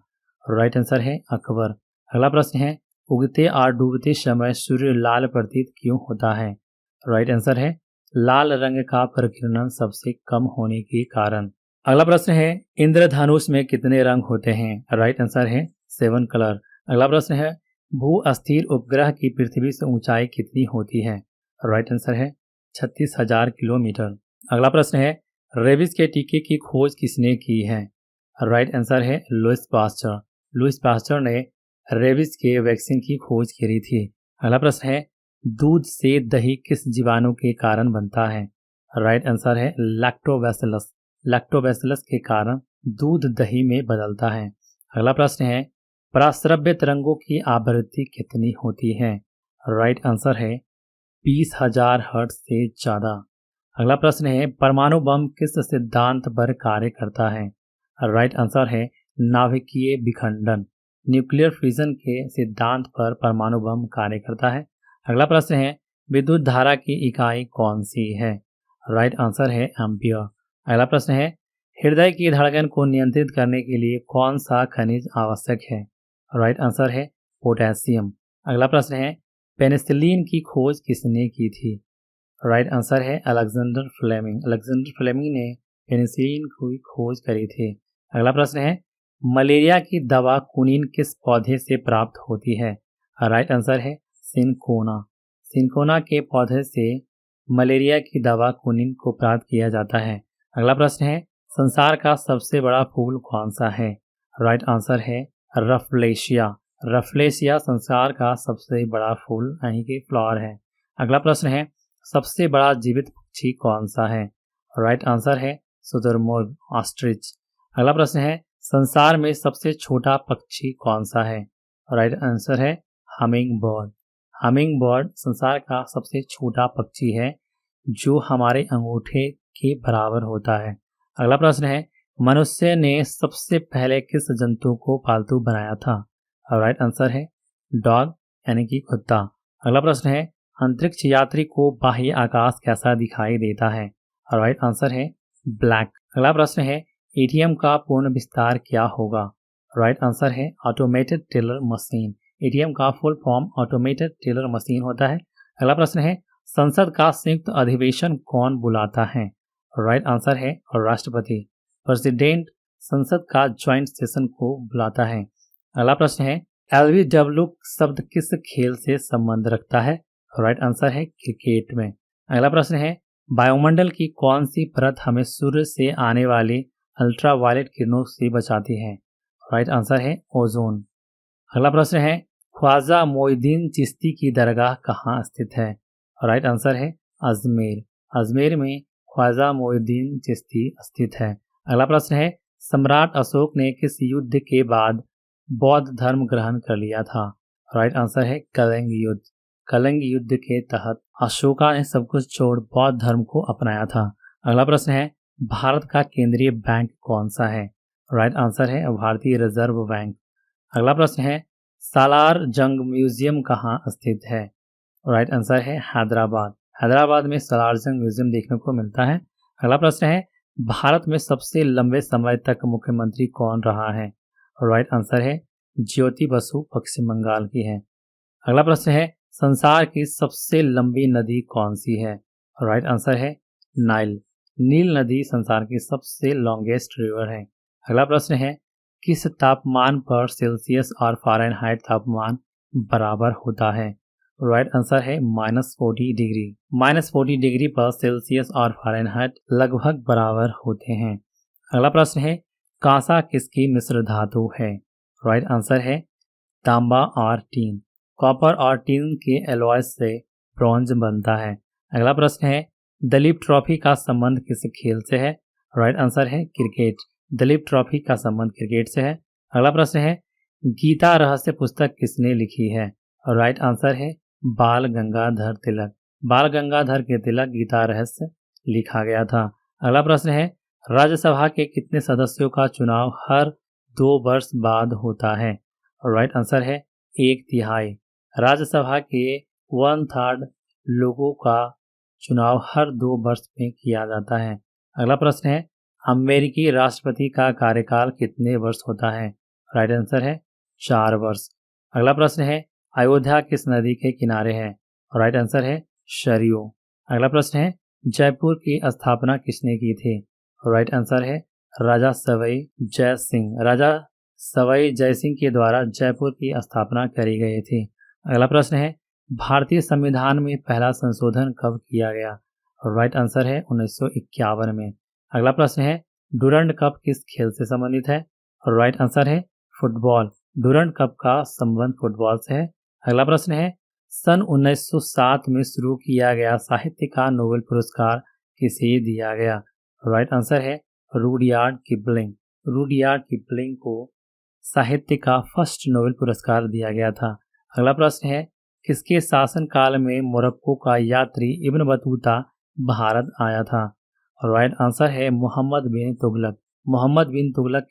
S1: राइट आंसर है अकबर। अगला प्रश्न है उगते और डूबते समय सूर्य लाल प्रतीत क्यों होता है? राइट आंसर है लाल रंग का प्रकीर्णन सबसे कम होने के कारण। अगला प्रश्न है इंद्रधनुष में कितने रंग होते हैं? राइट आंसर है 7 कलर। अगला प्रश्न है भू अस्थिर उपग्रह की पृथ्वी से ऊंचाई कितनी होती है? राइट आंसर है 36,000 किलोमीटर। अगला प्रश्न है रेबीज के टीके की खोज किसने की है? राइट आंसर है लुईस पास्चर। लुईस पास्चर ने रेबीज के वैक्सीन की खोज करी थी। अगला प्रश्न है दूध से दही किस जीवाणु के कारण बनता है? राइट आंसर है लैक्टोबैसिलस। लैक्टोबैसिलस के कारण दूध दही में बदलता है। अगला प्रश्न है पराश्रव्य तरंगों की आवृत्ति कितनी होती है? राइट आंसर है 20,000 हर्ट्ज से ज़्यादा। अगला प्रश्न है परमाणु बम किस सिद्धांत पर कार्य करता है? राइट आंसर है नाभिकीय विखंडन। न्यूक्लियर फ्यूजन के सिद्धांत पर परमाणु बम कार्य करता है। अगला प्रश्न है विद्युत धारा की इकाई कौन सी है? राइट आंसर है एम्पियर। अगला प्रश्न है हृदय की धड़कन को नियंत्रित करने के लिए कौन सा खनिज आवश्यक है? राइट आंसर है पोटेशियम। अगला प्रश्न है पेनिसिलिन की खोज किसने की थी? राइट आंसर है अलेक्जेंडर फ्लेमिंग। अलेक्जेंडर फ्लेमिंग ने पेनिसिलिन की खोज करी थी। अगला प्रश्न है मलेरिया की दवा कुनिन किस पौधे से प्राप्त होती है? राइट आंसर है सिनकोना। सिनकोना के पौधे से मलेरिया की दवा कुनिन को प्राप्त किया जाता है। अगला प्रश्न है संसार का सबसे बड़ा फूल कौन सा है? राइट आंसर है रफलेशिया। रफलेशिया संसार का सबसे बड़ा फूल यानी कि फ्लावर है। अगला प्रश्न है सबसे बड़ा जीवित पक्षी कौन सा है? राइट आंसर है शुतुरमुर्ग ऑस्ट्रिच। अगला प्रश्न है संसार में सबसे छोटा पक्षी कौन सा है? राइट आंसर है हमिंग बर्ड। हमिंग बर्ड संसार का सबसे छोटा पक्षी है जो हमारे अंगूठे के बराबर होता है। अगला प्रश्न है मनुष्य ने सबसे पहले किस जंतु को पालतू बनाया था? राइट आंसर है डॉग यानी कि कुत्ता। अगला प्रश्न है अंतरिक्ष यात्री को बाह्य आकाश कैसा दिखाई देता है? राइट आंसर है ब्लैक। अगला प्रश्न है एटीएम का पूर्ण विस्तार क्या होगा? राइट आंसर है ऑटोमेटेड टेलर मशीन। एटीएम का full form automated teller machine होता है। अगला प्रश्न है संसद का संयुक्त अधिवेशन कौन बुलाता है? राइट आंसर है राष्ट्रपति। प्रेसिडेंट संसद का ज्वाइंट सेशन को बुलाता है। अगला प्रश्न है LBW शब्द किस खेल से संबंध रखता है? राइट आंसर है क्रिकेट में। अगला प्रश्न है वायुमंडल की कौन सी परत हमें सूर्य से आने वाली अल्ट्रावायलेट किरणों से बचाती है? राइट आंसर है ओजोन। अगला प्रश्न है ख्वाजा मोइनुद्दीन चिश्ती की दरगाह कहाँ स्थित है? राइट आंसर है अजमेर। अजमेर में ख्वाजा मोइनुद्दीन चिश्ती स्थित है। अगला प्रश्न है सम्राट अशोक ने किस युद्ध के बाद बौद्ध धर्म ग्रहण कर लिया था? राइट आंसर है कलिंग युद्ध। कलिंग युद्ध के तहत अशोका ने सब कुछ छोड़ बौद्ध धर्म को अपनाया था। अगला प्रश्न है भारत का केंद्रीय बैंक कौन सा है? राइट आंसर है भारतीय रिजर्व बैंक। अगला प्रश्न है सालार जंग म्यूजियम कहाँ स्थित है? राइट आंसर है हैदराबाद। हैदराबाद में सालार जंग म्यूजियम देखने को मिलता है। अगला प्रश्न है भारत में सबसे लंबे समय तक मुख्यमंत्री कौन रहा है? राइट आंसर है ज्योति बसु पश्चिम बंगाल की है। अगला प्रश्न है संसार की सबसे लंबी नदी कौन सी है? राइट आंसर है नाइल। नील नदी संसार की सबसे लॉन्गेस्ट रिवर है। अगला प्रश्न है किस तापमान पर सेल्सियस और फ़ारेनहाइट तापमान बराबर होता है? राइट आंसर है -40 डिग्री। -40 डिग्री पर सेल्सियस और फ़ारेनहाइट लगभग बराबर होते हैं। अगला प्रश्न है, कांसा किसकी मिश्र धातु है? राइट आंसर है तांबा और टीन। कॉपर और टीन के एलॉयज से ब्रॉन्ज बनता है। अगला प्रश्न है, दलीप ट्रॉफी का संबंध किस खेल से है? राइट आंसर है क्रिकेट। दलीप ट्रॉफी का संबंध क्रिकेट से है। अगला प्रश्न है, गीता रहस्य पुस्तक किसने लिखी है? राइट आंसर है बाल गंगाधर तिलक। बाल गंगाधर के तिलक गीता रहस्य लिखा गया था। अगला प्रश्न है, राज्यसभा के कितने सदस्यों का चुनाव हर 2 वर्ष बाद होता है? राइट आंसर है 1/3। राज्यसभा के 1/3 लोगों का चुनाव हर 2 वर्ष में किया जाता है। अगला प्रश्न है, अमेरिकी राष्ट्रपति का कार्यकाल कितने वर्ष होता है? राइट आंसर है 4 वर्ष। अगला प्रश्न है, अयोध्या किस नदी के किनारे है? राइट आंसर है सरयू। अगला प्रश्न है, जयपुर की स्थापना किसने की थी? राइट आंसर है राजा सवाई जय सिंह। राजा सवाई जय सिंह के द्वारा जयपुर की स्थापना करी गई थी। अगला प्रश्न है, भारतीय संविधान में पहला संशोधन कब किया गया? राइट आंसर है 1951 में। अगला प्रश्न है, डूरंड कप किस खेल से संबंधित है? राइट आंसर है फुटबॉल। डूरंड कप का संबंध फुटबॉल से है। अगला प्रश्न है, सन 1907 में शुरू किया गया साहित्य का नोबेल पुरस्कार किसे दिया गया? राइट आंसर है रुडयार्ड किपलिंग। रुडयार्ड किपलिंग को साहित्य का फर्स्ट नोबेल पुरस्कार दिया गया था। अगला प्रश्न है, किसके शासनकाल में मोरक्को का यात्री इब्न बतूता भारत आया था? राइट आंसर है मोहम्मद बिन तुगलक। मोहम्मद बिन तुगलक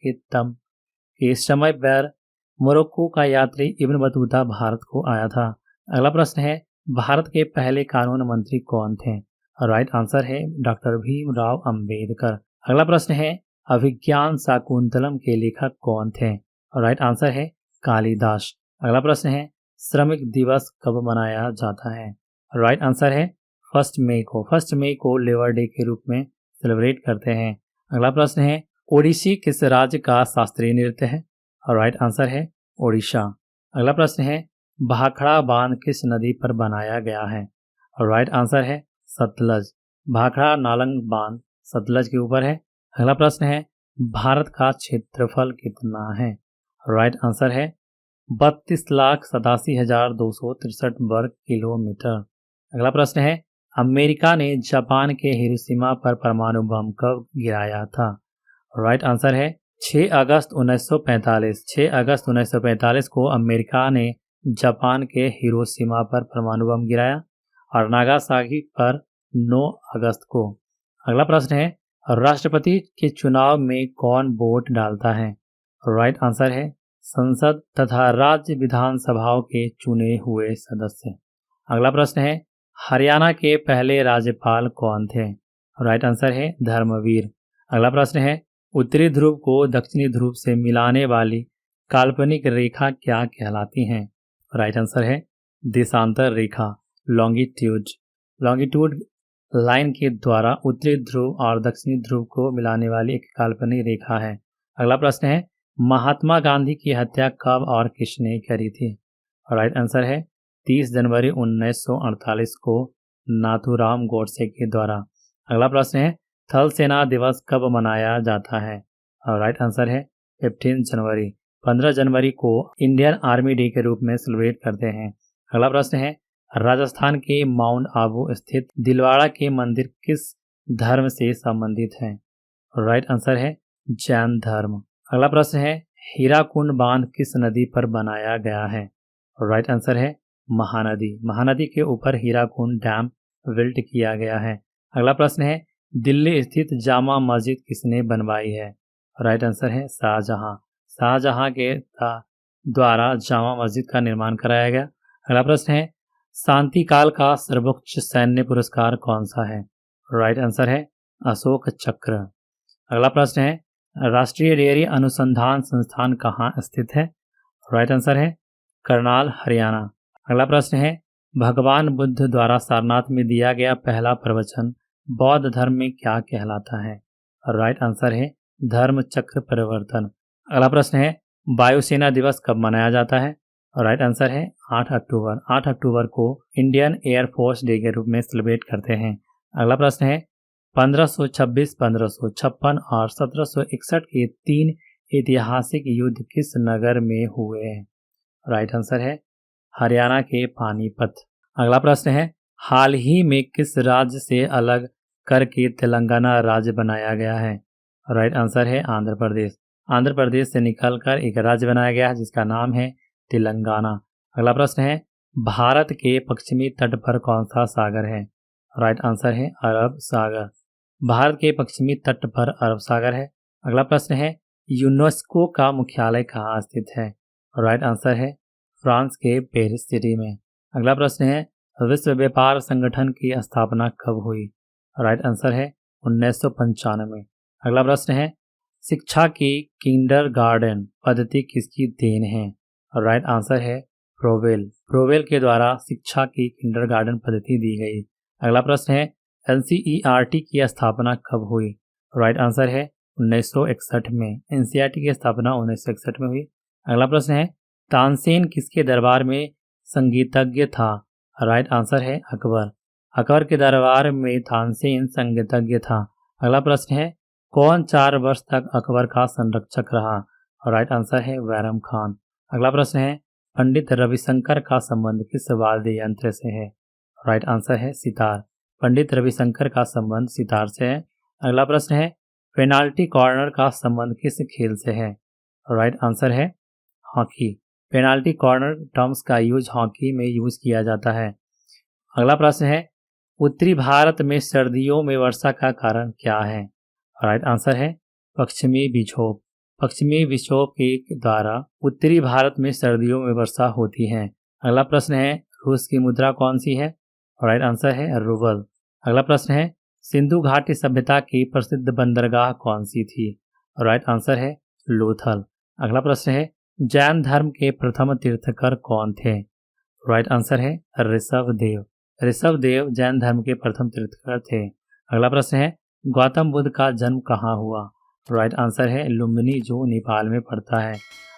S1: के समय पर मोरक्को का यात्री इब्न बतूता भारत को आया था। अगला प्रश्न है, भारत के पहले कानून मंत्री कौन थे? राइट आंसर है डॉक्टर भीमराव अंबेडकर। अगला प्रश्न है, अभिज्ञान शाकुंतलम के लेखक कौन थे? राइट आंसर है कालिदास। अगला प्रश्न है, श्रमिक दिवस कब मनाया जाता है? राइट आंसर है 1 मई को। 1 मई को लेबर डे के रूप में सेलिब्रेट करते हैं। अगला प्रश्न है, ओडिसी किस राज्य का शास्त्रीय नृत्य है? राइट आंसर है ओडिशा। अगला प्रश्न है, भाखड़ा बांध किस नदी पर बनाया गया है? राइट आंसर है सतलज। भाखड़ा नालंग बांध सतलज के ऊपर है। अगला प्रश्न है, भारत का क्षेत्रफल कितना है? राइट आंसर है 32,87,263 वर्ग किलोमीटर। अगला प्रश्न है, अमेरिका ने जापान के हिरोशिमा पर परमाणु बम कब गिराया था? राइट आंसर है 6 अगस्त 1945। 6 अगस्त 1945 को अमेरिका ने जापान के हिरोशिमा पर परमाणु बम गिराया और नागासाकी पर 9 अगस्त को। अगला प्रश्न है, राष्ट्रपति के चुनाव में कौन वोट डालता है? राइट आंसर है संसद तथा राज्य विधानसभाओं के चुने हुए सदस्य। अगला प्रश्न है, हरियाणा के पहले राज्यपाल कौन थे? राइट आंसर है धर्मवीर। अगला प्रश्न है, उत्तरी ध्रुव को दक्षिणी ध्रुव से मिलाने वाली काल्पनिक रेखा क्या कहलाती है? राइट आंसर है देशांतर रेखा, लॉन्गिट्यूड। लॉन्गिट्यूड लाइन के द्वारा उत्तरी ध्रुव और दक्षिणी ध्रुव को मिलाने वाली एक काल्पनिक रेखा है। अगला प्रश्न है, महात्मा गांधी की हत्या कब और किसने करी थी? राइट आंसर है 30 जनवरी 1948 को नाथूराम गोडसे के द्वारा। अगला प्रश्न है, थल सेना दिवस कब मनाया जाता है? राइट आंसर है 15 जनवरी। 15 जनवरी को इंडियन आर्मी डे के रूप में सेलिब्रेट करते हैं। अगला प्रश्न है, राजस्थान के माउंट आबू स्थित दिलवाड़ा के मंदिर किस धर्म से संबंधित है? राइट आंसर है जैन धर्म। अगला प्रश्न है, हीराकुंड बांध किस नदी पर बनाया गया है? राइट आंसर है महानदी। महानदी के ऊपर हीराकुंड डैम बिल्ट किया गया है। अगला प्रश्न है, दिल्ली स्थित जामा मस्जिद किसने बनवाई है? राइट आंसर है शाहजहां। शाहजहां के द्वारा जामा मस्जिद का निर्माण कराया गया। अगला प्रश्न है, शांति काल का सर्वोच्च सैन्य पुरस्कार कौन सा है? राइट आंसर है अशोक चक्र। अगला प्रश्न है, राष्ट्रीय डेयरी अनुसंधान संस्थान कहाँ स्थित है? राइट आंसर है करनाल, हरियाणा। अगला प्रश्न है, भगवान बुद्ध द्वारा सारनाथ में दिया गया पहला प्रवचन बौद्ध धर्म में क्या कहलाता है? राइट आंसर है धर्म चक्र परिवर्तन। अगला प्रश्न है, वायुसेना दिवस कब मनाया जाता है? राइट आंसर है 8 अक्टूबर। 8 अक्टूबर को इंडियन एयरफोर्स डे के रूप में सेलिब्रेट करते हैं। अगला प्रश्न है 1526, 1556 और 1761 के 3 ऐतिहासिक युद्ध किस नगर में हुए हैं? राइट आंसर है हरियाणा के पानीपत। अगला प्रश्न है हाल ही में किस राज्य से अलग करके तेलंगाना राज्य बनाया गया है? राइट आंसर है आंध्र प्रदेश। आंध्र प्रदेश से निकलकर एक राज्य बनाया गया है जिसका नाम है तेलंगाना। अगला प्रश्न है भारत के पश्चिमी तट पर कौन सा सागर है? राइट आंसर है अरब सागर। भारत के पश्चिमी तट पर अरब सागर है। अगला प्रश्न है यूनेस्को का मुख्यालय कहाँ स्थित है? राइट आंसर है फ्रांस के पेरिस सिटी में। अगला प्रश्न है विश्व व्यापार संगठन की स्थापना कब हुई? राइट आंसर है 1995। अगला प्रश्न है शिक्षा की किंडरगार्टन पद्धति किसकी देन है? राइट आंसर है प्रोवेल। प्रोवेल के द्वारा शिक्षा की किंडरगार्टन पद्धति दी गई। अगला प्रश्न है एनसीईआरटी की स्थापना कब हुई? राइट आंसर है 1961 में। एनसीईआरटी की स्थापना 1961 में हुई। अगला प्रश्न है तानसेन किसके दरबार में संगीतज्ञ था? राइट आंसर है अकबर। अकबर के दरबार में तानसेन संगीतज्ञ था। अगला प्रश्न है कौन 4 वर्ष तक अकबर का संरक्षक रहा? राइट आंसर है बैरम खान। अगला प्रश्न है पंडित रविशंकर का संबंध किस वाद्य यंत्र से है? राइट आंसर है सितार। पंडित रविशंकर का संबंध सितार से है। अगला प्रश्न है पेनाल्टी कॉर्नर का संबंध किस खेल से है? राइट आंसर है हॉकी। पेनाल्टी कॉर्नर टर्म्स का यूज हॉकी में यूज किया जाता है। अगला प्रश्न है उत्तरी भारत में सर्दियों में वर्षा का कारण क्या है? राइट आंसर है पश्चिमी विक्षोभ। पश्चिमी विक्षोभ के द्वारा उत्तरी भारत में सर्दियों में वर्षा होती है। अगला प्रश्न है रूस की मुद्रा कौन सी है? राइट आंसर है रूबल। अगला प्रश्न है सिंधु घाटी सभ्यता की प्रसिद्ध बंदरगाह कौन सी थी? राइट आंसर है लोथल। अगला प्रश्न है जैन धर्म के प्रथम तीर्थकर कौन थे? राइट आंसर है ऋषभ देव। ऋषभ देव जैन धर्म के प्रथम तीर्थकर थे। अगला प्रश्न है गौतम बुद्ध का जन्म कहाँ हुआ? राइट आंसर है लुम्बिनी जो नेपाल में पड़ता है।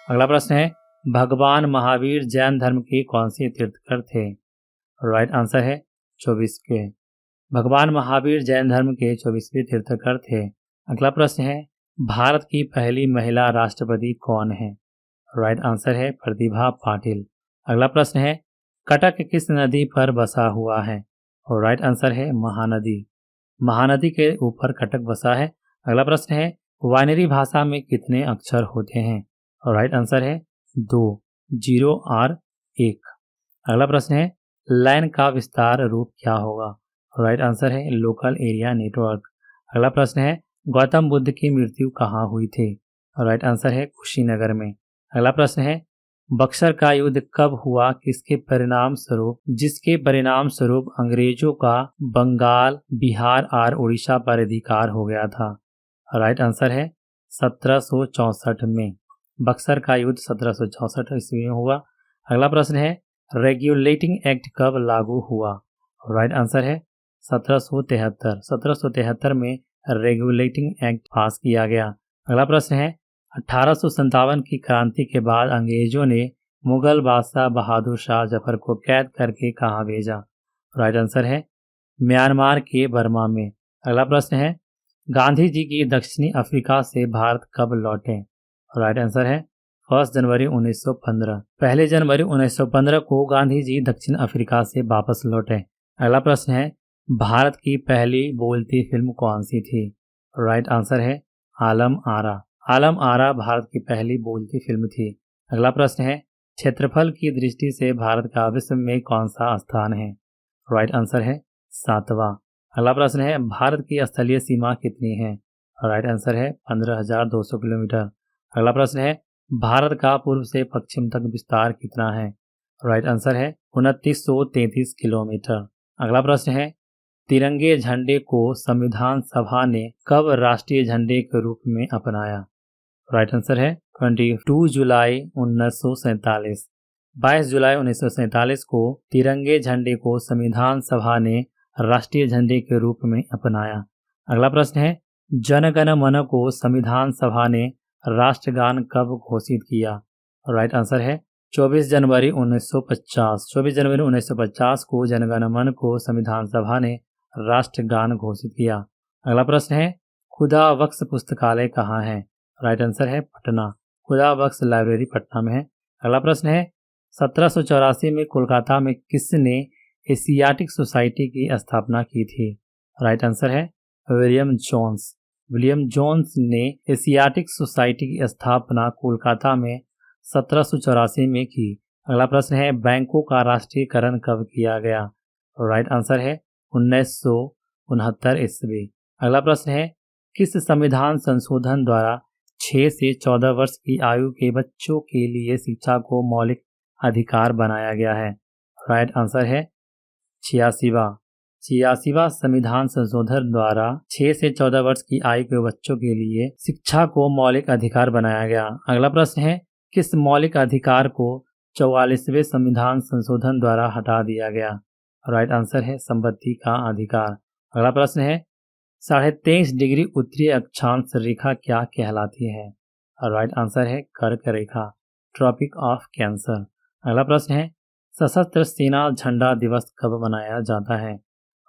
S1: अगला प्रश्न है भगवान महावीर जैन धर्म के कौन से तीर्थकर थे? राइट आंसर है 24वें। भगवान महावीर जैन धर्म के 24वें तीर्थकर थे। अगला प्रश्न है भारत की पहली महिला राष्ट्रपति कौन है? राइट आंसर है प्रतिभा पाटिल। अगला प्रश्न है कटक किस नदी पर बसा हुआ है? और राइट आंसर है महानदी। महानदी के ऊपर कटक बसा है। अगला प्रश्न है वाइनरी भाषा में कितने अक्षर होते हैं? और राइट आंसर है 2, 0 और 1। अगला प्रश्न है लैन का विस्तार रूप क्या होगा? और राइट आंसर है लोकल एरिया नेटवर्क। अगला प्रश्न है गौतम बुद्ध की मृत्यु कहाँ हुई थी? और राइट आंसर है कुशीनगर में। अगला प्रश्न है बक्सर का युद्ध कब हुआ जिसके परिणाम स्वरूप अंग्रेजों का बंगाल, बिहार और उड़ीसा पर अधिकार हो गया था? राइट आंसर है 1764 में। बक्सर का युद्ध 1764 ईस्वी में हुआ। अगला प्रश्न है रेगुलेटिंग एक्ट कब लागू हुआ? राइट आंसर है 1773। 1773 में रेगुलेटिंग एक्ट पास किया गया। अगला प्रश्न है 1857 की क्रांति के बाद अंग्रेजों ने मुगल बादशाह बहादुर शाह जफर को कैद करके कहाँ भेजा? राइट आंसर है म्यांमार के बर्मा में। अगला प्रश्न है गांधी जी की दक्षिणी अफ्रीका से भारत कब लौटे? राइट आंसर है 1 जनवरी 1915। 1 जनवरी 1915 को गांधी जी दक्षिण अफ्रीका से वापस लौटे। अगला प्रश्न है भारत की पहली बोलती फिल्म कौन सी थी? राइट आंसर है आलम आरा। आलम आरा भारत की पहली बोलती फिल्म थी। अगला प्रश्न है क्षेत्रफल की दृष्टि से भारत का विश्व में कौन सा स्थान है? राइट आंसर है 7वां। अगला प्रश्न है भारत की स्थलीय सीमा कितनी है? राइट आंसर है 15,200 किलोमीटर। अगला प्रश्न है भारत का पूर्व से पश्चिम तक विस्तार कितना है? राइट आंसर है 2933 किलोमीटर। अगला प्रश्न है तिरंगे झंडे को संविधान सभा ने कब राष्ट्रीय झंडे के रूप में अपनाया? राइट आंसर है 22 जुलाई 1947। 22 जुलाई 1947 को तिरंगे झंडे को संविधान सभा ने राष्ट्रीय झंडे के रूप में अपनाया। अगला प्रश्न है जन गण मन को संविधान सभा ने राष्ट्रगान कब घोषित किया? राइट आंसर है 24 जनवरी 1950। 24 जनवरी 1950 को जनगण मन को संविधान सभा ने राष्ट्रगान घोषित किया। अगला प्रश्न है, खुदा बख्श पुस्तकालय कहाँ है? राइट आंसर है पटना। खुदा बख्श लाइब्रेरी पटना में है। अगला प्रश्न है, 1784 में कोलकाता में किसने एशियाटिक सोसाइटी की स्थापना की थी? राइट आंसर है विलियम जोन्स। विलियम जोन्स ने एशियाटिक सोसाइटी की स्थापना कोलकाता में 1784 में की। अगला प्रश्न है, बैंकों का राष्ट्रीयकरण कब किया गया? राइट आंसर है 1969 ईस्वी। अगला प्रश्न है, किस संविधान संशोधन द्वारा 6 से 14 वर्ष की आयु के बच्चों के लिए शिक्षा को मौलिक अधिकार बनाया गया है? राइट आंसर है 86वां संविधान संशोधन द्वारा 6 से 14 वर्ष की आयु के बच्चों के लिए शिक्षा को मौलिक अधिकार बनाया गया। अगला प्रश्न है, किस मौलिक अधिकार को 44वें संविधान संशोधन द्वारा हटा दिया गया? राइट आंसर है संपत्ति का अधिकार। अगला प्रश्न है, 23.5 डिग्री उत्तरी अक्षांश रेखा क्या कहलाती है? राइट आंसर है कर्क रेखा, ट्रॉपिक ऑफ कैंसर। अगला प्रश्न है, सशस्त्र सेना झंडा दिवस कब मनाया जाता है?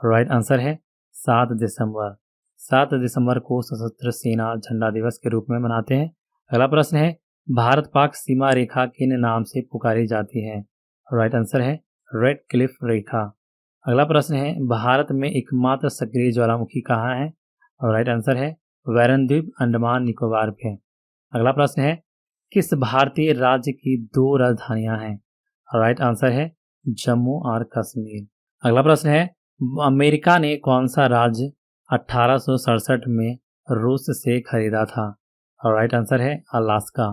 S1: राइट आंसर है 7 दिसंबर। 7 दिसंबर को सशस्त्र सेना झंडा दिवस के रूप में मनाते हैं। अगला प्रश्न है, भारत पाक सीमा रेखा किन नाम से पुकारी जाती है? राइट आंसर है रेड क्लिफ रेखा। अगला प्रश्न है, भारत में एकमात्र सक्रिय ज्वालामुखी कहाँ है? राइट आंसर है वैरन द्वीप, अंडमान निकोबार पे। अगला प्रश्न है, किस भारतीय राज्य की 2 राजधानियां हैं? राइट आंसर है जम्मू और कश्मीर। अगला प्रश्न है, अमेरिका ने कौन सा राज्य 1867 में रूस से खरीदा था? राइट आंसर है अलास्का।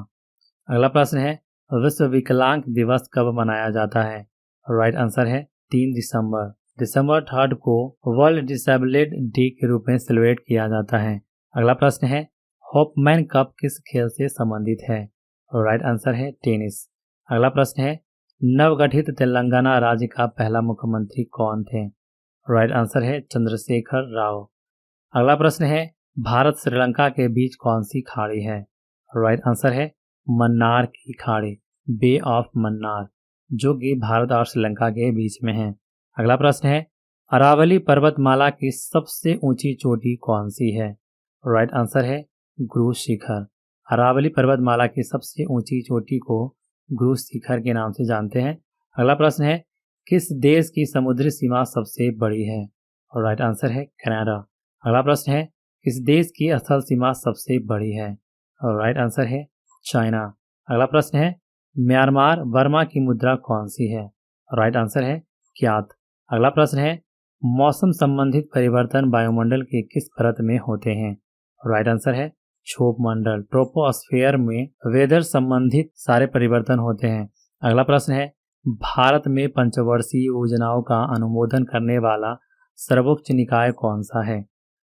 S1: अगला प्रश्न है, विश्व विकलांग दिवस कब मनाया जाता है? राइट आंसर है 3 दिसंबर। दिसंबर 3 को वर्ल्ड डिसेबल्ड डे के रूप में सेलिब्रेट किया जाता है। अगला प्रश्न है, होपमैन कप किस खेल से संबंधित है? राइट आंसर है टेनिस। अगला प्रश्न है, नवगठित तेलंगाना राज्य का पहला मुख्यमंत्री कौन थे? राइट आंसर है चंद्रशेखर राव। अगला प्रश्न है, भारत श्रीलंका के बीच कौन सी खाड़ी है? राइट आंसर है मन्नार की खाड़ी, बे ऑफ मन्नार, जो कि भारत और श्रीलंका के बीच में है। अगला प्रश्न है, अरावली पर्वतमाला की सबसे ऊंची चोटी कौन सी है? राइट आंसर है गुरु शिखर। अरावली पर्वतमाला की सबसे ऊंची चोटी को गुरु शिखर के नाम से जानते हैं। अगला प्रश्न है, किस देश की समुद्री सीमा सबसे बड़ी है? राइट आंसर है कनाडा। अगला प्रश्न है, किस देश की स्थल सीमा सबसे बड़ी है? राइट आंसर है चाइना। अगला प्रश्न है, म्यांमार बर्मा की मुद्रा कौन सी है? राइट आंसर है क्यात। अगला प्रश्न है, मौसम संबंधित परिवर्तन वायुमंडल के किस परत में होते हैं? राइट आंसर है क्षोभ मंडल, ट्रोपोस्फेयर में वेदर संबंधित सारे परिवर्तन होते हैं। अगला प्रश्न है, भारत में पंचवर्षीय योजनाओं का अनुमोदन करने वाला सर्वोच्च निकाय कौन सा है?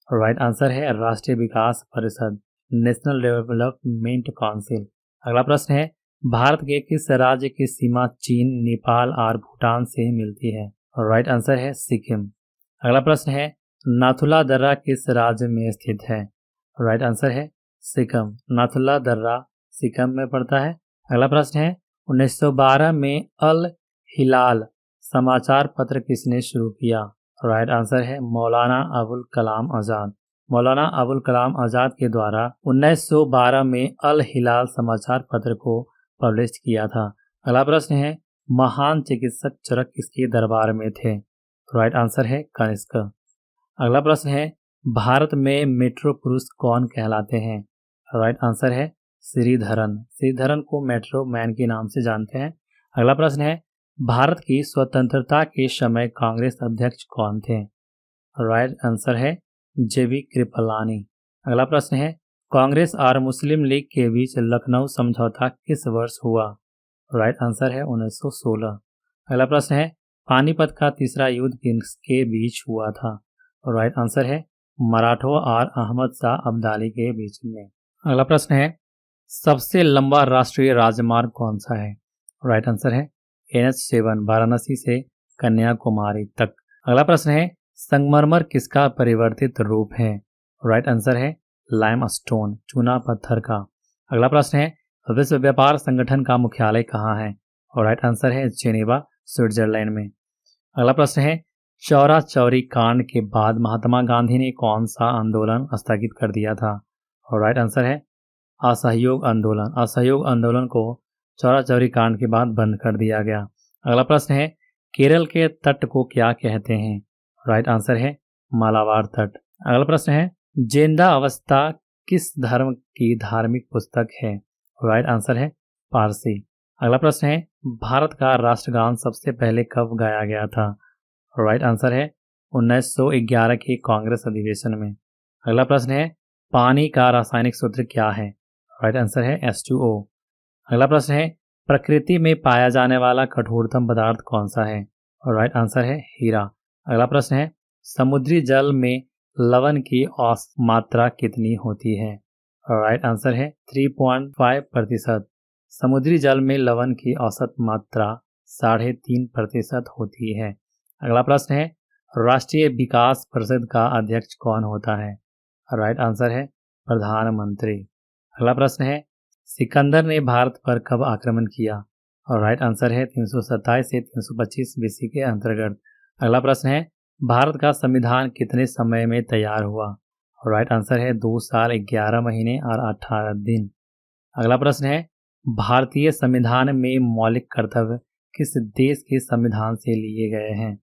S1: राइट आंसर है राष्ट्रीय विकास परिषद, नेशनल डेवलपमेंट काउंसिल। अगला प्रश्न है, भारत के किस राज्य की सीमा चीन, नेपाल और भूटान से मिलती है? राइट आंसर है सिक्किम। अगला प्रश्न है, नाथुला दर्रा किस राज्य में स्थित है? राइट आंसर है सिक्किम। नाथुला दर्रा सिक्किम में पड़ता है। अगला प्रश्न है, 1912 में अल हिलाल समाचार पत्र किसने शुरू किया? राइट आंसर है मौलाना अबुल कलाम आज़ाद। मौलाना अबुल कलाम आज़ाद के द्वारा 1912 में अल हिलाल समाचार पत्र को पब्लिश किया था। अगला प्रश्न है, महान चिकित्सक चरक किसके दरबार में थे? राइट आंसर है कनिष्क। अगला प्रश्न है, भारत में मेट्रो पुरुष कौन कहलाते हैं? राइट आंसर है श्रीधरन। श्रीधरन को मेट्रो मैन के नाम से जानते हैं। अगला प्रश्न है, भारत की स्वतंत्रता के समय कांग्रेस अध्यक्ष कौन थे? राइट आंसर है जेबी कृपलानी। अगला प्रश्न है, कांग्रेस और मुस्लिम लीग के बीच लखनऊ समझौता किस वर्ष हुआ? राइट आंसर है 1916। अगला प्रश्न है, पानीपत का तीसरा युद्ध किसके बीच हुआ था? राइट आंसर है मराठों और अहमद शाह अब्दाली के बीच में। अगला प्रश्न है, सबसे लंबा राष्ट्रीय राजमार्ग कौन सा है? राइट आंसर है NH7, वाराणसी से कन्याकुमारी तक। अगला प्रश्न है, संगमरमर किसका परिवर्तित रूप है? राइट आंसर है लाइमस्टोन, चूना पत्थर का। अगला प्रश्न है, विश्व व्यापार संगठन का मुख्यालय कहाँ है? और राइट आंसर है जेनेवा, स्विट्जरलैंड में। अगला प्रश्न है, चौरा चौरी कांड के बाद महात्मा गांधी ने कौन सा आंदोलन स्थगित कर दिया था? और राइट आंसर है असहयोग आंदोलन। असहयोग आंदोलन को चौरा चौरी कांड के बाद बंद कर दिया गया। अगला प्रश्न है, केरल के तट को क्या कहते हैं? राइट आंसर है मालाबार तट। अगला प्रश्न है, जेंदा अवस्था किस धर्म की धार्मिक पुस्तक है? राइट आंसर है पारसी। अगला प्रश्न है, भारत का राष्ट्रगान सबसे पहले कब गाया गया था? राइट आंसर है 1911 के कांग्रेस अधिवेशन में। अगला प्रश्न है, पानी का रासायनिक सूत्र क्या है? राइट आंसर है H2O। अगला प्रश्न है, प्रकृति में पाया जाने वाला कठोरतम पदार्थ कौन सा है? और राइट आंसर है हीरा। अगला प्रश्न है, समुद्री जल में लवण की औसत मात्रा कितनी होती है? और राइट आंसर है 3.5%। समुद्री जल में लवण की औसत मात्रा 3.5% होती है। अगला प्रश्न है, राष्ट्रीय विकास परिषद का अध्यक्ष कौन होता है? राइट आंसर है प्रधानमंत्री। अगला प्रश्न है, सिकंदर ने भारत पर कब आक्रमण किया? और राइट आंसर है 327 से 325 BC के अंतर्गत। अगला प्रश्न है, भारत का संविधान कितने समय में तैयार हुआ? और राइट आंसर है 2 साल 11 महीने और 18 दिन। अगला प्रश्न है, भारतीय संविधान में मौलिक कर्तव्य किस देश के संविधान से लिए गए हैं?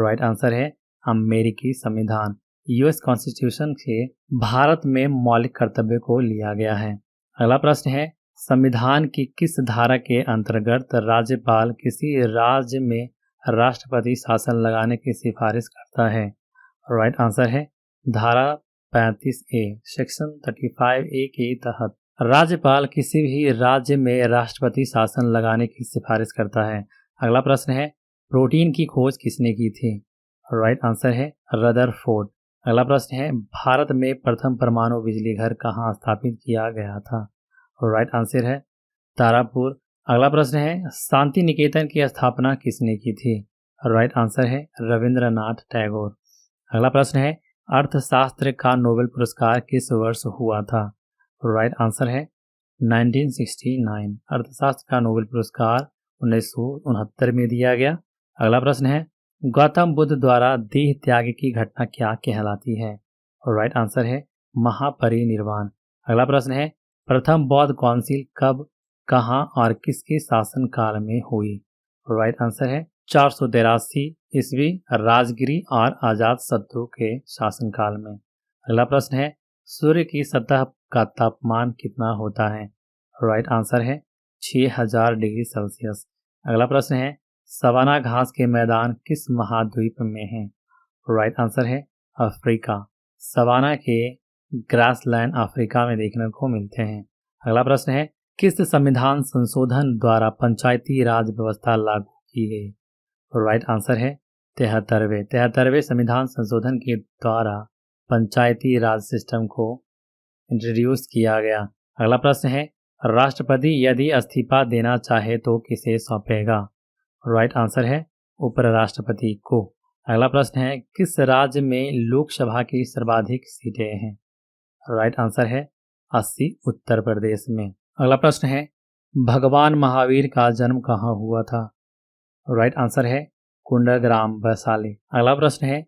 S1: राइट आंसर है अमेरिकी संविधान। यूएस कॉन्स्टिट्यूशन से भारत में मौलिक कर्तव्य को लिया गया है। अगला प्रश्न है, संविधान की किस धारा के अंतर्गत राज्यपाल किसी राज्य में राष्ट्रपति शासन लगाने की सिफारिश करता है? राइट आंसर है धारा 35A, सेक्शन 35A के तहत राज्यपाल किसी भी राज्य में राष्ट्रपति शासन लगाने की सिफारिश करता है। अगला प्रश्न है, प्रोटीन की खोज किसने की थी? राइट आंसर है रदरफोर्ड। अगला प्रश्न है, भारत में प्रथम परमाणु बिजली घर कहाँ स्थापित किया गया था? राइट आंसर है तारापुर। अगला प्रश्न है, शांति निकेतन की स्थापना किसने की थी? राइट आंसर है रविंद्रनाथ टैगोर। अगला प्रश्न है, अर्थशास्त्र का नोबेल पुरस्कार किस वर्ष हुआ था? राइट आंसर है 1969। अर्थशास्त्र का नोबेल पुरस्कार 1969 में दिया गया। अगला प्रश्न है, गौतम बुद्ध द्वारा देह त्याग की घटना क्या कहलाती है? और राइट आंसर है महापरिनिर्वाण। अगला प्रश्न है, प्रथम बौद्ध काउंसिल कब, कहाँ और किसके शासन काल में हुई? और राइट आंसर है 483 ईस्वी, राजगिरी और अजात शत्रु के शासनकाल में। अगला प्रश्न है, सूर्य की सतह का तापमान कितना होता है? राइट आंसर है 6000 डिग्री सेल्सियस। अगला प्रश्न है, सवाना घास के मैदान किस महाद्वीप में हैं? राइट आंसर है अफ्रीका। सवाना के ग्रासलैंड अफ्रीका में देखने को मिलते हैं। अगला प्रश्न है, किस संविधान संशोधन द्वारा पंचायती राज व्यवस्था लागू की गई? राइट आंसर है 73वें संविधान संशोधन के द्वारा पंचायती राज सिस्टम को इंट्रोड्यूस किया गया। अगला प्रश्न है, राष्ट्रपति यदि इस्तीफा देना चाहे तो किसे सौंपेगा? राइट आंसर है उपराष्ट्रपति को। अगला प्रश्न है, किस राज्य में लोकसभा की सर्वाधिक सीटें हैं? राइट आंसर है 80, उत्तर प्रदेश में। अगला प्रश्न है, भगवान महावीर का जन्म कहाँ हुआ था? राइट आंसर है कुंडग्राम, वैशाली। अगला प्रश्न है,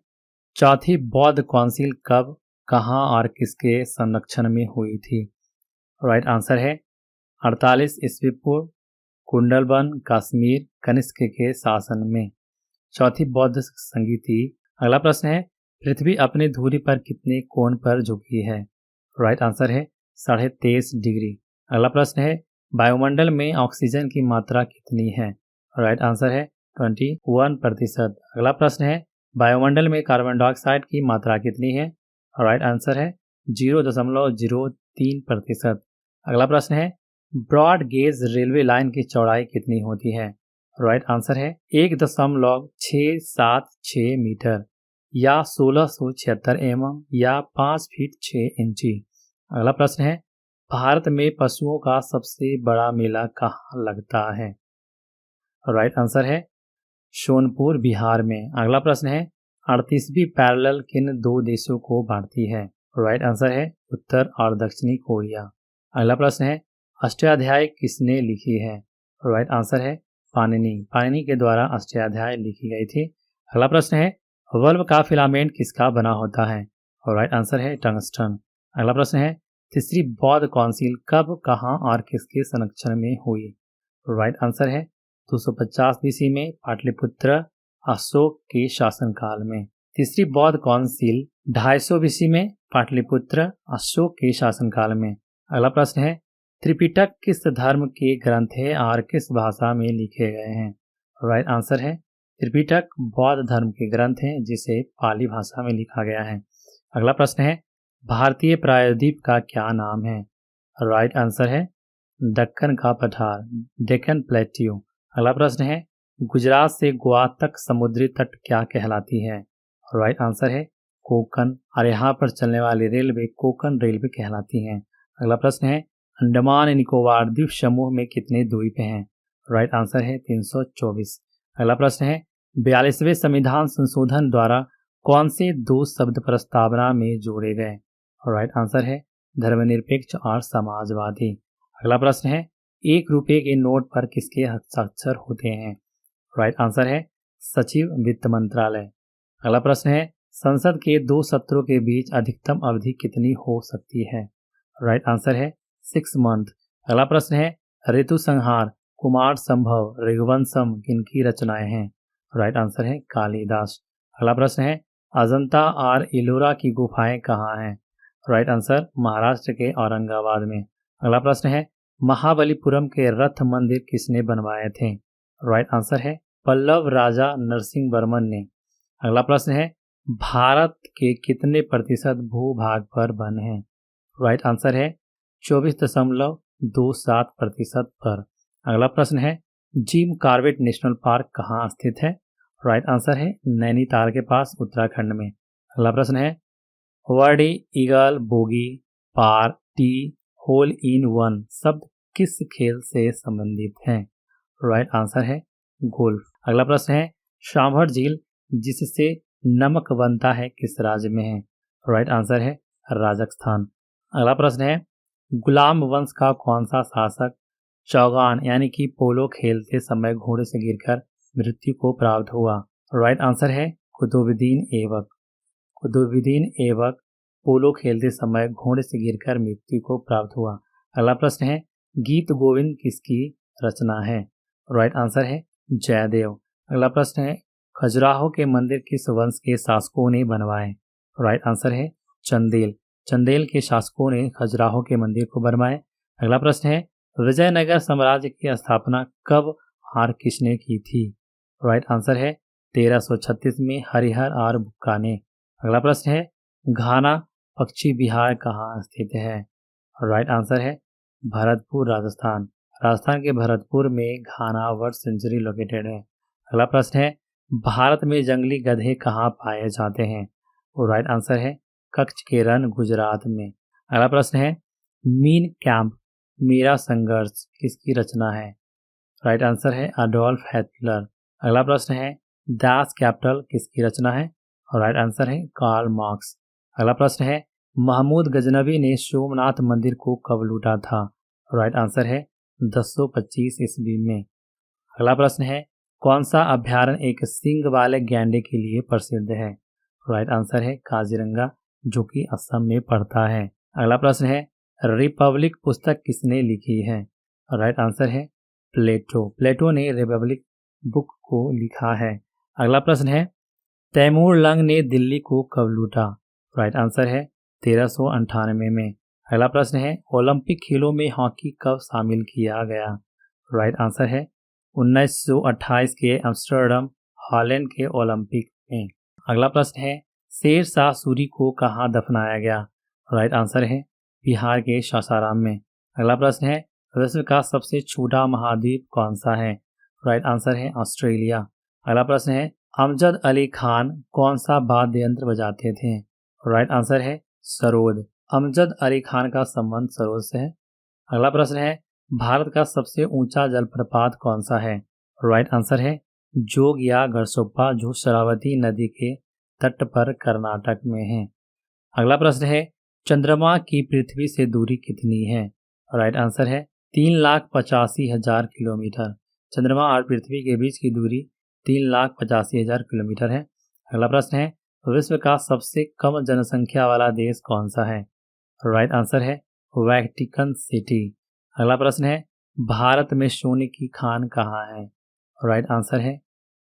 S1: चौथी बौद्ध काउंसिल कब, कहाँ और किसके संरक्षण में हुई थी? राइट आंसर है 48 ईस्वी पूर्व, कुंडलबन, कश्मीर, कनिष्क के शासन में। चौथी बौद्ध संगीति। अगला प्रश्न है, पृथ्वी अपनी धुरी पर कितने कोण पर झुकी है? राइट आंसर है 23.5 डिग्री। अगला प्रश्न है, वायुमंडल में ऑक्सीजन की मात्रा कितनी है? राइट आंसर है 21%। अगला प्रश्न है, वायुमंडल में कार्बन डाइऑक्साइड की मात्रा कितनी है? राइट आंसर है 0.03%। अगला प्रश्न है, ब्रॉड गेज रेलवे लाइन की चौड़ाई कितनी होती है? राइट आंसर है 1.676 मीटर या 1676 mm या 5 फीट 6 इंची। अगला प्रश्न है, भारत में पशुओं का सबसे बड़ा मेला कहाँ लगता है? राइट आंसर है सोनपुर, बिहार में। अगला प्रश्न है, 38वीं पैरेलल किन दो देशों को बांटती है? राइट आंसर है उत्तर और दक्षिणी कोरिया। अगला प्रश्न है, अष्टाध्यायी किसने लिखी है? राइट आंसर है पाणिनि के द्वारा अष्टाध्यायी लिखी गई थी। अगला प्रश्न है, बल्ब का फिलामेंट किसका बना होता है? और राइट आंसर है टंगस्टन। अगला प्रश्न है, तीसरी बौद्ध काउंसिल कब, कहाँ और किसके संरक्षण में हुई? राइट आंसर है 250 बीसी में पाटलिपुत्र अशोक के शासनकाल में। तीसरी बौद्ध काउंसिल 250 बीसी में पाटलिपुत्र अशोक के शासनकाल में। अगला प्रश्न है, त्रिपिटक किस धर्म के ग्रंथ है और किस भाषा में लिखे गए हैं? राइट आंसर है त्रिपिटक बौद्ध धर्म के ग्रंथ हैं जिसे पाली भाषा में लिखा गया है। अगला प्रश्न है, भारतीय प्रायद्वीप का क्या नाम है? राइट आंसर है दक्कन का पठार, डेक्कन प्लेट्यू। अगला प्रश्न है, गुजरात से गोवा तक समुद्री तट क्या कहलाती है? राइट आंसर है कोंकण, और यहाँ पर चलने वाली रेलवे कोंकण रेलवे कहलाती है। अगला प्रश्न है, अंडमान निकोबार द्वीप समूह में कितने द्वीप हैं? राइट आंसर है 324। अगला प्रश्न है, 42वें संविधान संशोधन द्वारा कौन से दो शब्द प्रस्तावना में जोड़े गए? राइट आंसर है धर्मनिरपेक्ष और समाजवादी। अगला प्रश्न है, 1 रुपये के नोट पर किसके हस्ताक्षर होते हैं? राइट आंसर है सचिव वित्त मंत्रालय। अगला प्रश्न है, संसद के 2 सत्रों के बीच अधिकतम अवधि कितनी हो सकती है? राइट आंसर है 6 मंथ। अगला प्रश्न है, ऋतु संहार, कुमार संभव, रघुवंशम किनकी रचनाएं हैं? राइट आंसर है कालिदास। अगला प्रश्न है, अजंता और इलोरा की गुफाएं कहाँ हैं? राइट आंसर महाराष्ट्र के औरंगाबाद में। अगला प्रश्न है, महाबलीपुरम के रथ मंदिर किसने बनवाए थे? राइट आंसर है पल्लव राजा नरसिंह वर्मन ने। अगला प्रश्न है, भारत के कितने प्रतिशत भूभाग पर वन है? राइट आंसर है 24.27% पर। अगला प्रश्न है, जिम कॉर्बेट नेशनल पार्क कहाँ स्थित है? राइट आंसर है नैनीताल के पास उत्तराखंड में। अगला प्रश्न है, birdie, eagle, bogey, par, tee, hole in one शब्द किस खेल से संबंधित हैं? राइट आंसर है गोल्फ। अगला प्रश्न है, सांभर झील जिससे नमक बनता है किस राज्य में है? राइट आंसर है राजस्थान। अगला प्रश्न है, गुलाम वंश का कौन सा शासक चौगान यानी कि पोलो खेलते समय घोड़े से गिरकर मृत्यु को प्राप्त हुआ? राइट आंसर है कुतुबुद्दीन ऐबक। कुतुबुद्दीन ऐबक पोलो खेलते समय घोड़े से गिरकर मृत्यु को प्राप्त हुआ। अगला प्रश्न है, गीत गोविंद किसकी रचना है? राइट आंसर है जयदेव। अगला प्रश्न है, खजुराहो के मंदिर किस वंश के शासकों ने बनवाए? राइट आंसर है चंदेल। चंदेल के शासकों ने खजुराहो के मंदिर को बनवाए। अगला प्रश्न है, विजयनगर साम्राज्य की स्थापना कब और किसने की थी? राइट आंसर है 1336 में हरिहर और बुक्का ने। अगला प्रश्न है, घाना पक्षी विहार कहाँ स्थित है? राइट आंसर है भरतपुर राजस्थान। राजस्थान के भरतपुर में घाना बर्ड सेंचुरी लोकेटेड है। अगला प्रश्न है, भारत में जंगली गधे कहाँ पाए जाते हैं? और राइट आंसर है कच्छ के रण गुजरात में। अगला प्रश्न है, मीन कैंप मेरा संघर्ष किसकी रचना है? राइट आंसर है अडोल्फ हिटलर। अगला प्रश्न है, दास कैपिटल किसकी रचना है? और राइट आंसर है कार्ल मार्क्स। अगला प्रश्न है, महमूद गजनवी ने सोमनाथ मंदिर को कब लूटा था? राइट आंसर है 1025 ईस्वी में। अगला प्रश्न है, कौन सा अभ्यारण्य एक सींग वाले गैंडे के लिए प्रसिद्ध है? राइट आंसर है काजीरंगा जो कि असम में पड़ता है। अगला प्रश्न है, रिपब्लिक पुस्तक किसने लिखी है? राइट आंसर है प्लेटो। प्लेटो ने रिपब्लिक बुक को लिखा है। अगला प्रश्न है, तैमूर लंग ने दिल्ली को कब लूटा? राइट आंसर है 1398 में। अगला प्रश्न है, ओलंपिक खेलों में हॉकी कब शामिल किया गया? राइट आंसर है 1928 के एम्स्टर्डम हॉलैंड के ओलंपिक में। अगला प्रश्न है, शेर शाह सूरी को कहाँ दफनाया गया? राइट आंसर है बिहार के सासाराम में। अगला प्रश्न है, विश्व का सबसे छोटा महाद्वीप कौन सा है? राइट आंसर है ऑस्ट्रेलिया। अगला प्रश्न है, अमजद अली खान कौन सा वाद्य यंत्र बजाते थे? राइट आंसर है सरोद। अमजद अली खान का संबंध सरोद से है। अगला प्रश्न है, भारत का सबसे ऊंचा जलप्रपात कौन सा है? राइट आंसर है जोग या गरसोप्पा जो शरावती नदी के तट पर कर्नाटक में है। अगला प्रश्न है, चंद्रमा की पृथ्वी से दूरी कितनी है? राइट आंसर है 3,85,000 किलोमीटर। चंद्रमा और पृथ्वी के बीच की दूरी 3,85,000 किलोमीटर है। अगला प्रश्न है, विश्व का सबसे कम जनसंख्या वाला देश कौन सा है? राइट आंसर है वेटिकन सिटी। अगला प्रश्न है, भारत में सोने की खान कहाँ है? राइट आंसर है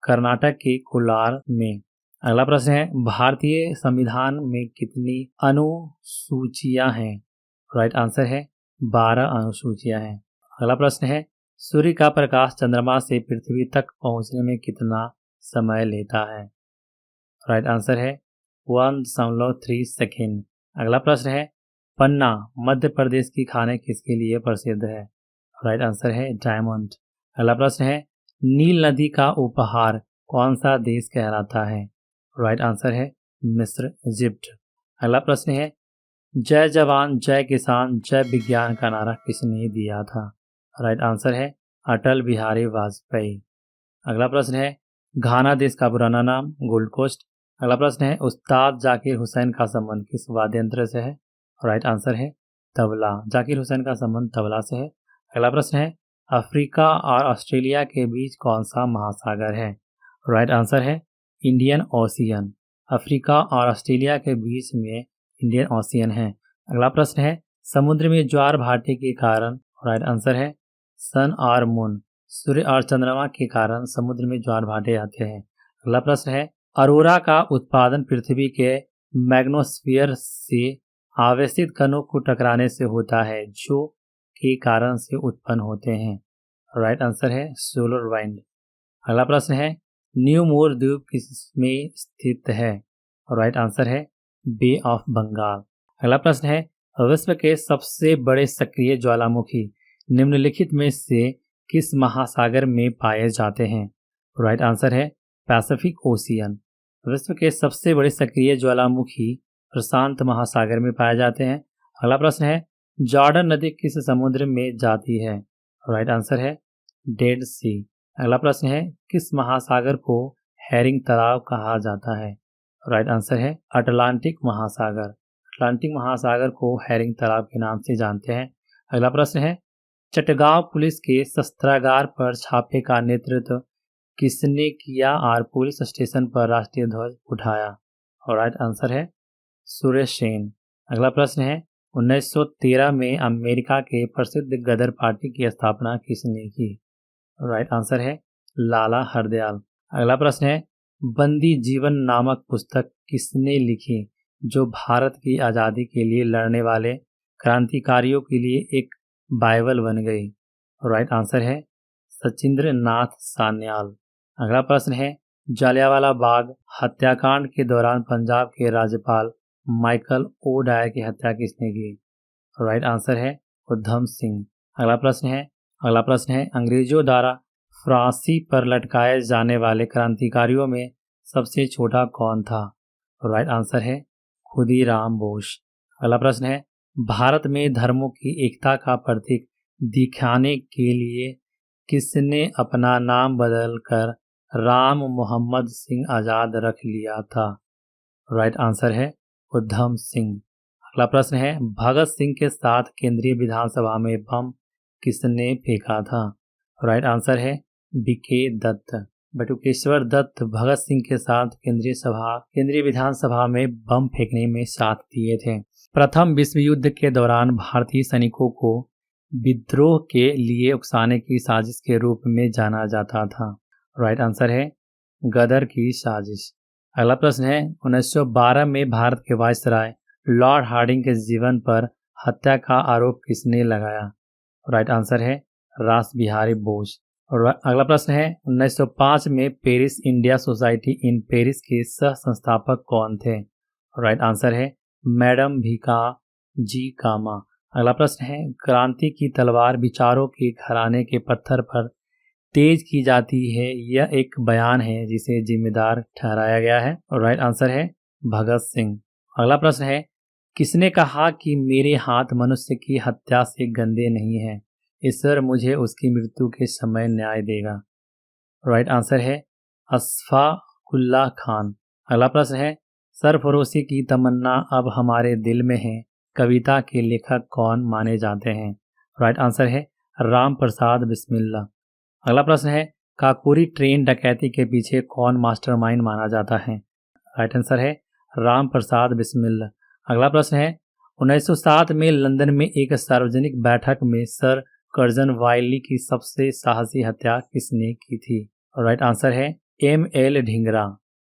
S1: कर्नाटक के कोलार में। अगला प्रश्न है, भारतीय संविधान में कितनी अनुसूचियां हैं? राइट आंसर है 12 अनुसूचियां हैं। अगला प्रश्न है, सूर्य का प्रकाश चंद्रमा से पृथ्वी तक पहुंचने में कितना समय लेता है? राइट आंसर है 1.3 सेकेंड। अगला प्रश्न है, पन्ना मध्य प्रदेश की खाने किसके लिए प्रसिद्ध है? राइट आंसर है डायमंड। अगला प्रश्न है, नील नदी का उपहार कौन सा देश कहलाता है? राइट आंसर है मिस्र, इजिप्ट। अगला प्रश्न है, जय जवान जय किसान जय विज्ञान का नारा किसने दिया था? राइट आंसर है अटल बिहारी वाजपेयी। अगला प्रश्न है, घाना देश का पुराना नाम? Gold Coast. अगला प्रश्न है, उस्ताद जाकिर हुसैन का संबंध किस वाद्य यंत्र से है? राइट आंसर है तबला। जाकिर हुसैन का संबंध तबला से है। अगला प्रश्न है, अफ्रीका और ऑस्ट्रेलिया के बीच कौन सा महासागर है? राइट आंसर है इंडियन ओशियन। अफ्रीका और ऑस्ट्रेलिया के बीच में इंडियन ओशियन है। अगला प्रश्न है, समुद्र में ज्वार भाटे के कारण? राइट आंसर है सन और मून। सूर्य और चंद्रमा के कारण समुद्र में ज्वार भाटे आते हैं। अगला प्रश्न है, अरोरा का उत्पादन पृथ्वी के मैग्नोस्फीयर से आवेशित कणों को टकराने से होता है, जो के कारण से उत्पन्न होते हैं। राइट आंसर है सोलर वाइंड। अगला प्रश्न है, न्यू मोर द्वीप किसमें स्थित है? राइट आंसर है बे ऑफ बंगाल। अगला प्रश्न है, विश्व के सबसे बड़े सक्रिय ज्वालामुखी निम्नलिखित में से किस महासागर में पाए जाते हैं? राइट आंसर है पैसिफिक ओशियन। विश्व के सबसे बड़े सक्रिय ज्वालामुखी प्रशांत महासागर में पाए जाते हैं। अगला प्रश्न है, जॉर्डन नदी किस समुद्र में जाती है? राइट आंसर है डेड सी। अगला प्रश्न है, किस महासागर को हैरिंग तालाब कहा जाता है? राइट आंसर है अटलांटिक महासागर। अटलांटिक महासागर को हैरिंग तालाब के नाम से जानते हैं। अगला प्रश्न है, चटगांव पुलिस के शस्त्रागार पर छापे का नेतृत्व किसने किया और पुलिस स्टेशन पर राष्ट्रीय ध्वज उठाया? और राइट आंसर है सुरेश सेन। अगला प्रश्न है, 1913 में अमेरिका के प्रसिद्ध गदर पार्टी की स्थापना किसने की? राइट आंसर है लाला हरदयाल। अगला प्रश्न है, बंदी जीवन नामक पुस्तक किसने लिखी, जो भारत की आज़ादी के लिए लड़ने वाले क्रांतिकारियों के लिए एक बाइबल बन गई? राइट आंसर है सचिंद्र नाथ सान्याल। अगला प्रश्न है, जालियांवाला बाग हत्याकांड के दौरान पंजाब के राज्यपाल माइकल ओ डायर की हत्या किसने की? राइट आंसर है उधम सिंह। अगला प्रश्न है, अंग्रेजों द्वारा फांसी पर लटकाए जाने वाले क्रांतिकारियों में सबसे छोटा कौन था? राइट आंसर है खुदीराम बोस। अगला प्रश्न है, भारत में धर्मों की एकता का प्रतीक दिखाने के लिए किसने अपना नाम बदलकर राम मोहम्मद सिंह आज़ाद रख लिया था? राइट आंसर है उधम सिंह। अगला प्रश्न है, भगत सिंह के साथ केंद्रीय विधानसभा में बम किसने फेंका था? राइट आंसर है बीके दत्त। बटुकेश्वर दत्त भगत सिंह के साथ केंद्रीय विधानसभा में बम फेंकने में साथ दिए थे। प्रथम विश्व युद्ध के दौरान भारतीय सैनिकों को विद्रोह के लिए उकसाने की साजिश के रूप में जाना जाता था। राइट आंसर है गदर की साजिश। अगला प्रश्न है, 1912 में भारत के वायसराय लॉर्ड हार्डिंग के जीवन पर हत्या का आरोप किसने लगाया? राइट आंसर है रास बिहारी बोस। और अगला प्रश्न है, 1905 में Paris India society in Paris के सह संस्थापक कौन थे? राइट आंसर है मैडम भीका जी कामा। अगला प्रश्न है, क्रांति की तलवार विचारों के घराने के पत्थर पर तेज की जाती है, यह एक बयान है जिसे जिम्मेदार ठहराया गया है? और राइट आंसर है भगत सिंह। अगला प्रश्न है, किसने कहा कि मेरे हाथ मनुष्य की हत्या से गंदे नहीं हैं, ईश्वर मुझे उसकी मृत्यु के समय न्याय देगा? राइट आंसर है अशफाकुल्लाह खान। अगला प्रश्न है, सरफरोशी की तमन्ना अब हमारे दिल में है कविता के लेखक कौन माने जाते हैं? राइट आंसर है राम प्रसाद बिस्मिल्ला। अगला प्रश्न है काकोरी ट्रेन डकैती के पीछे कौन मास्टरमाइंड माना जाता है? राइट आंसर है राम प्रसाद बिस्मिल। अगला प्रश्न है 1907 में लंदन में एक सार्वजनिक बैठक में सर कर्जन वायली की सबसे साहसी हत्या किसने की थी? राइट आंसर है M.L. ढींगरा।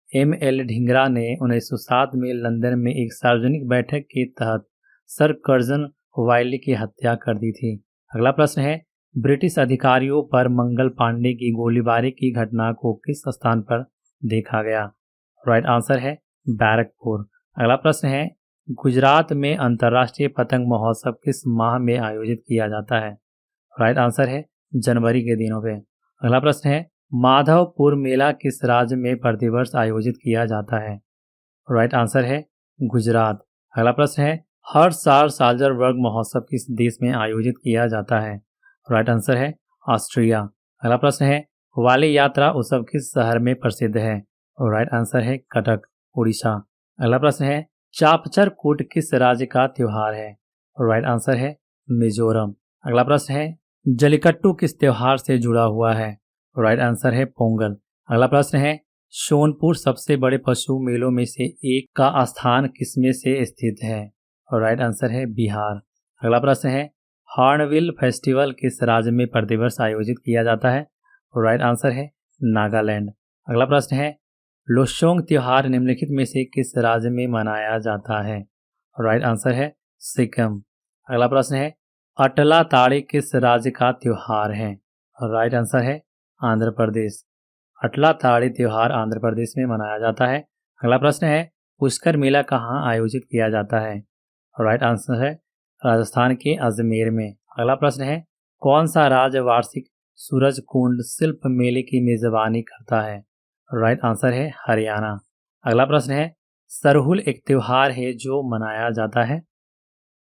S1: M.L. ढींगरा ने 1907 में लंदन में एक सार्वजनिक बैठक के तहत सर कर्जन वायली की हत्या कर दी थी। अगला प्रश्न है ब्रिटिश अधिकारियों पर मंगल पांडे की गोलीबारी की घटना को किस स्थान पर देखा गया? राइट आंसर है बैरकपुर। अगला प्रश्न है गुजरात में अंतर्राष्ट्रीय पतंग महोत्सव किस माह में आयोजित किया जाता है? राइट आंसर है जनवरी के दिनों पे। अगला प्रश्न है माधवपुर मेला किस राज्य में प्रतिवर्ष आयोजित किया जाता है? राइट आंसर है गुजरात। अगला प्रश्न है हर साल साल्जबर्ग महोत्सव किस देश में आयोजित किया जाता है? राइट आंसर है ऑस्ट्रिया। अगला प्रश्न है वाली यात्रा उत्सव किस शहर में प्रसिद्ध है? राइट आंसर है कटक उड़ीसा। अगला प्रश्न है चापचर कूट किस राज्य का त्योहार है? राइट आंसर है मिजोरम। अगला प्रश्न है जलीकट्टू किस त्योहार से जुड़ा हुआ है? राइट आंसर है पोंगल। अगला प्रश्न है सोनपुर सबसे बड़े पशु मेलों में से एक का स्थान किसमें से स्थित है? राइट आंसर है बिहार। अगला प्रश्न है हॉर्नबिल फेस्टिवल किस राज्य में प्रतिवर्ष आयोजित किया जाता है? राइट आंसर है नागालैंड। अगला प्रश्न है लोसोंग त्योहार निम्नलिखित में से किस राज्य में मनाया जाता है? राइट आंसर है सिक्किम। अगला प्रश्न है अटला ताड़ी किस राज्य का त्योहार है? राइट आंसर है आंध्र प्रदेश। अटला ताड़ी त्योहार आंध्र प्रदेश में मनाया जाता है। अगला प्रश्न है पुष्कर मेला कहाँ आयोजित किया जाता है? राइट आंसर है राजस्थान के अजमेर में। अगला प्रश्न है कौन सा राज्य वार्षिक सूरज कुंड शिल्प मेले की मेजबानी करता है? राइट आंसर है हरियाणा। अगला प्रश्न है सरहुल एक त्योहार है जो मनाया जाता है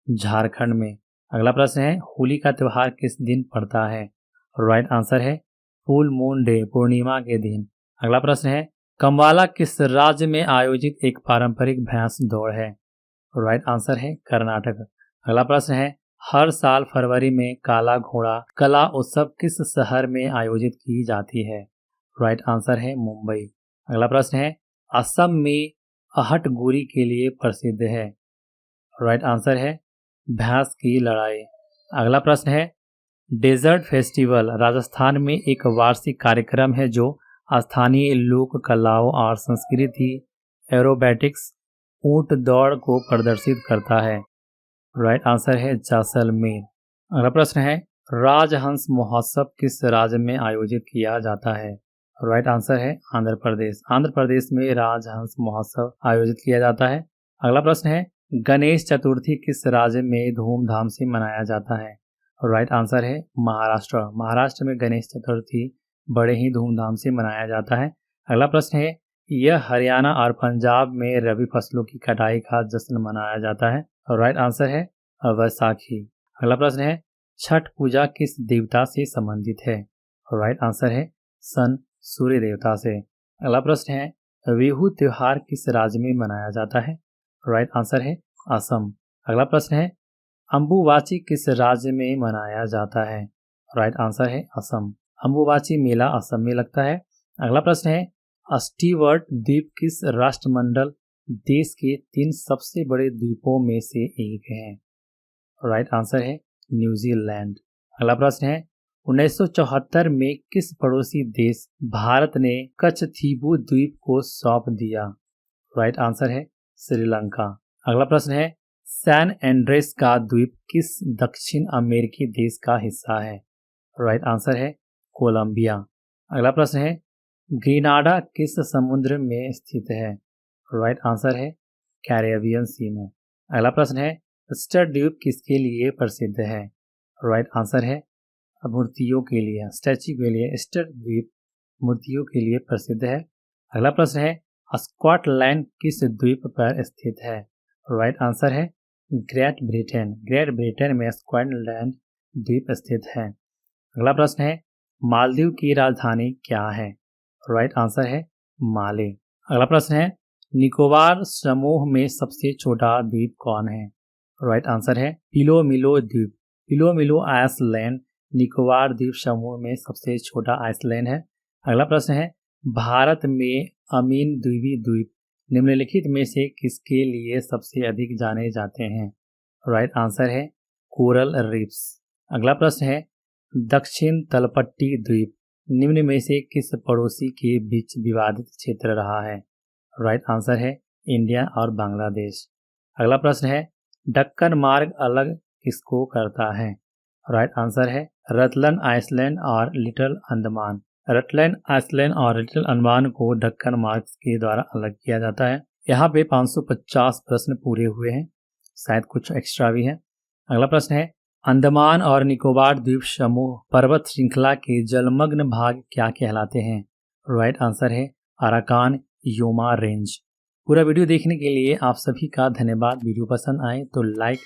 S1: झारखंड में। अगला प्रश्न है होली का त्योहार किस दिन पड़ता है? राइट आंसर है फुल मून डे पूर्णिमा के दिन। अगला प्रश्न है कम्बाला किस राज्य में आयोजित एक पारंपरिक भैंस दौड़ है? राइट आंसर है कर्नाटक। अगला प्रश्न है हर साल फरवरी में काला घोड़ा कला उत्सव किस शहर में आयोजित की जाती है? राइट आंसर है मुंबई। अगला प्रश्न है असम में अहटगुरी के लिए प्रसिद्ध है? राइट आंसर है भैंस की लड़ाई। अगला प्रश्न है डेजर्ट फेस्टिवल राजस्थान में एक वार्षिक कार्यक्रम है जो स्थानीय लोक कलाओं और संस्कृति एरोबैटिक्स ऊंट दौड़ को प्रदर्शित करता है। राइट आंसर है जैसलमेर। अगला प्रश्न है राजहंस महोत्सव किस राज्य में आयोजित किया जाता है? राइट आंसर है आंध्र प्रदेश। आंध्र प्रदेश में राजहंस महोत्सव आयोजित किया जाता है। अगला प्रश्न है गणेश चतुर्थी किस राज्य में धूमधाम से मनाया जाता है? राइट आंसर है महाराष्ट्र। महाराष्ट्र में गणेश चतुर्थी बड़े ही धूमधाम से मनाया जाता है। अगला प्रश्न है यह हरियाणा और पंजाब में रबी फसलों की कटाई का जश्न मनाया जाता है। राइट आंसर है वैसाखी। अगला प्रश्न है छठ पूजा किस देवता से संबंधित है? राइट आंसर है सन सूर्य देवता से। अगला प्रश्न है बिहू त्योहार किस राज्य में मनाया जाता है? राइट आंसर है असम। अगला प्रश्न है अम्बुबाची किस राज्य में मनाया जाता है? राइट आंसर है असम। अम्बुबाची मेला असम में लगता है। अगला प्रश्न है स्टीवर्ट द्वीप किस राष्ट्रमंडल देश के 3 सबसे बड़े द्वीपों में से एक है? राइट आंसर है न्यूजीलैंड। अगला प्रश्न है 1974 में किस पड़ोसी देश भारत ने कच्छथीबू द्वीप को सौंप दिया? राइट आंसर है श्रीलंका। अगला प्रश्न है सैन एंड्रेस का द्वीप किस दक्षिण अमेरिकी देश का हिस्सा है? राइट आंसर है कोलंबिया। अगला प्रश्न है ग्रेनाडा किस समुद्र में स्थित है? राइट आंसर है कैरेबियन सी में। अगला प्रश्न है ईस्टर द्वीप किसके लिए प्रसिद्ध है? राइट आंसर है मूर्तियों के लिए, स्टैच्यू के लिए ईस्टर द्वीप मूर्तियों के लिए प्रसिद्ध है। अगला प्रश्न है स्कॉटलैंड किस द्वीप पर स्थित है? राइट आंसर है ग्रेट ब्रिटेन। ग्रेट ब्रिटेन में स्कॉटलैंड द्वीप स्थित है। अगला प्रश्न है मालदीव की राजधानी क्या है? राइट आंसर है माले। अगला प्रश्न है निकोबार समूह में सबसे छोटा द्वीप कौन है? राइट आंसर है पिलोमिलो द्वीप। पिलोमिलो आइलैंड निकोबार द्वीप समूह में सबसे छोटा आइसलैंड है? अगला प्रश्न है, भारत में अमीन द्वीबी द्वीप निम्नलिखित में से किसके लिए सबसे अधिक जाने जाते हैं? राइट आंसर है कोरल रीफ्स। अगला प्रश्न है, दक्षिण तलपट्टी द्वीप निम्न में से किस पड़ोसी के बीच विवादित क्षेत्र रहा है? राइट आंसर है इंडिया और बांग्लादेश। अगला प्रश्न है, दक्कन मार्ग अलग किसको करता है? राइट आंसर है रतलन आइसलैंड और लिटिल अंडमान। रतलन आइसलैंड और लिटिल अंडमान को दक्कन मार्ग के द्वारा अलग किया जाता है। यहाँ पे 550 प्रश्न पूरे हुए हैं, शायद कुछ एक्स्ट्रा भी है। अगला प्रश्न है, अंडमान और निकोबार द्वीप समूह पर्वत श्रृंखला के जलमग्न भाग क्या कहलाते हैं? राइट आंसर है अराकान योमा रेंज। पूरा वीडियो देखने के लिए आप सभी का धन्यवाद। वीडियो पसंद आए तो लाइक,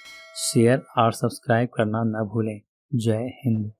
S1: शेयर और सब्सक्राइब करना न भूलें। जय हिंद।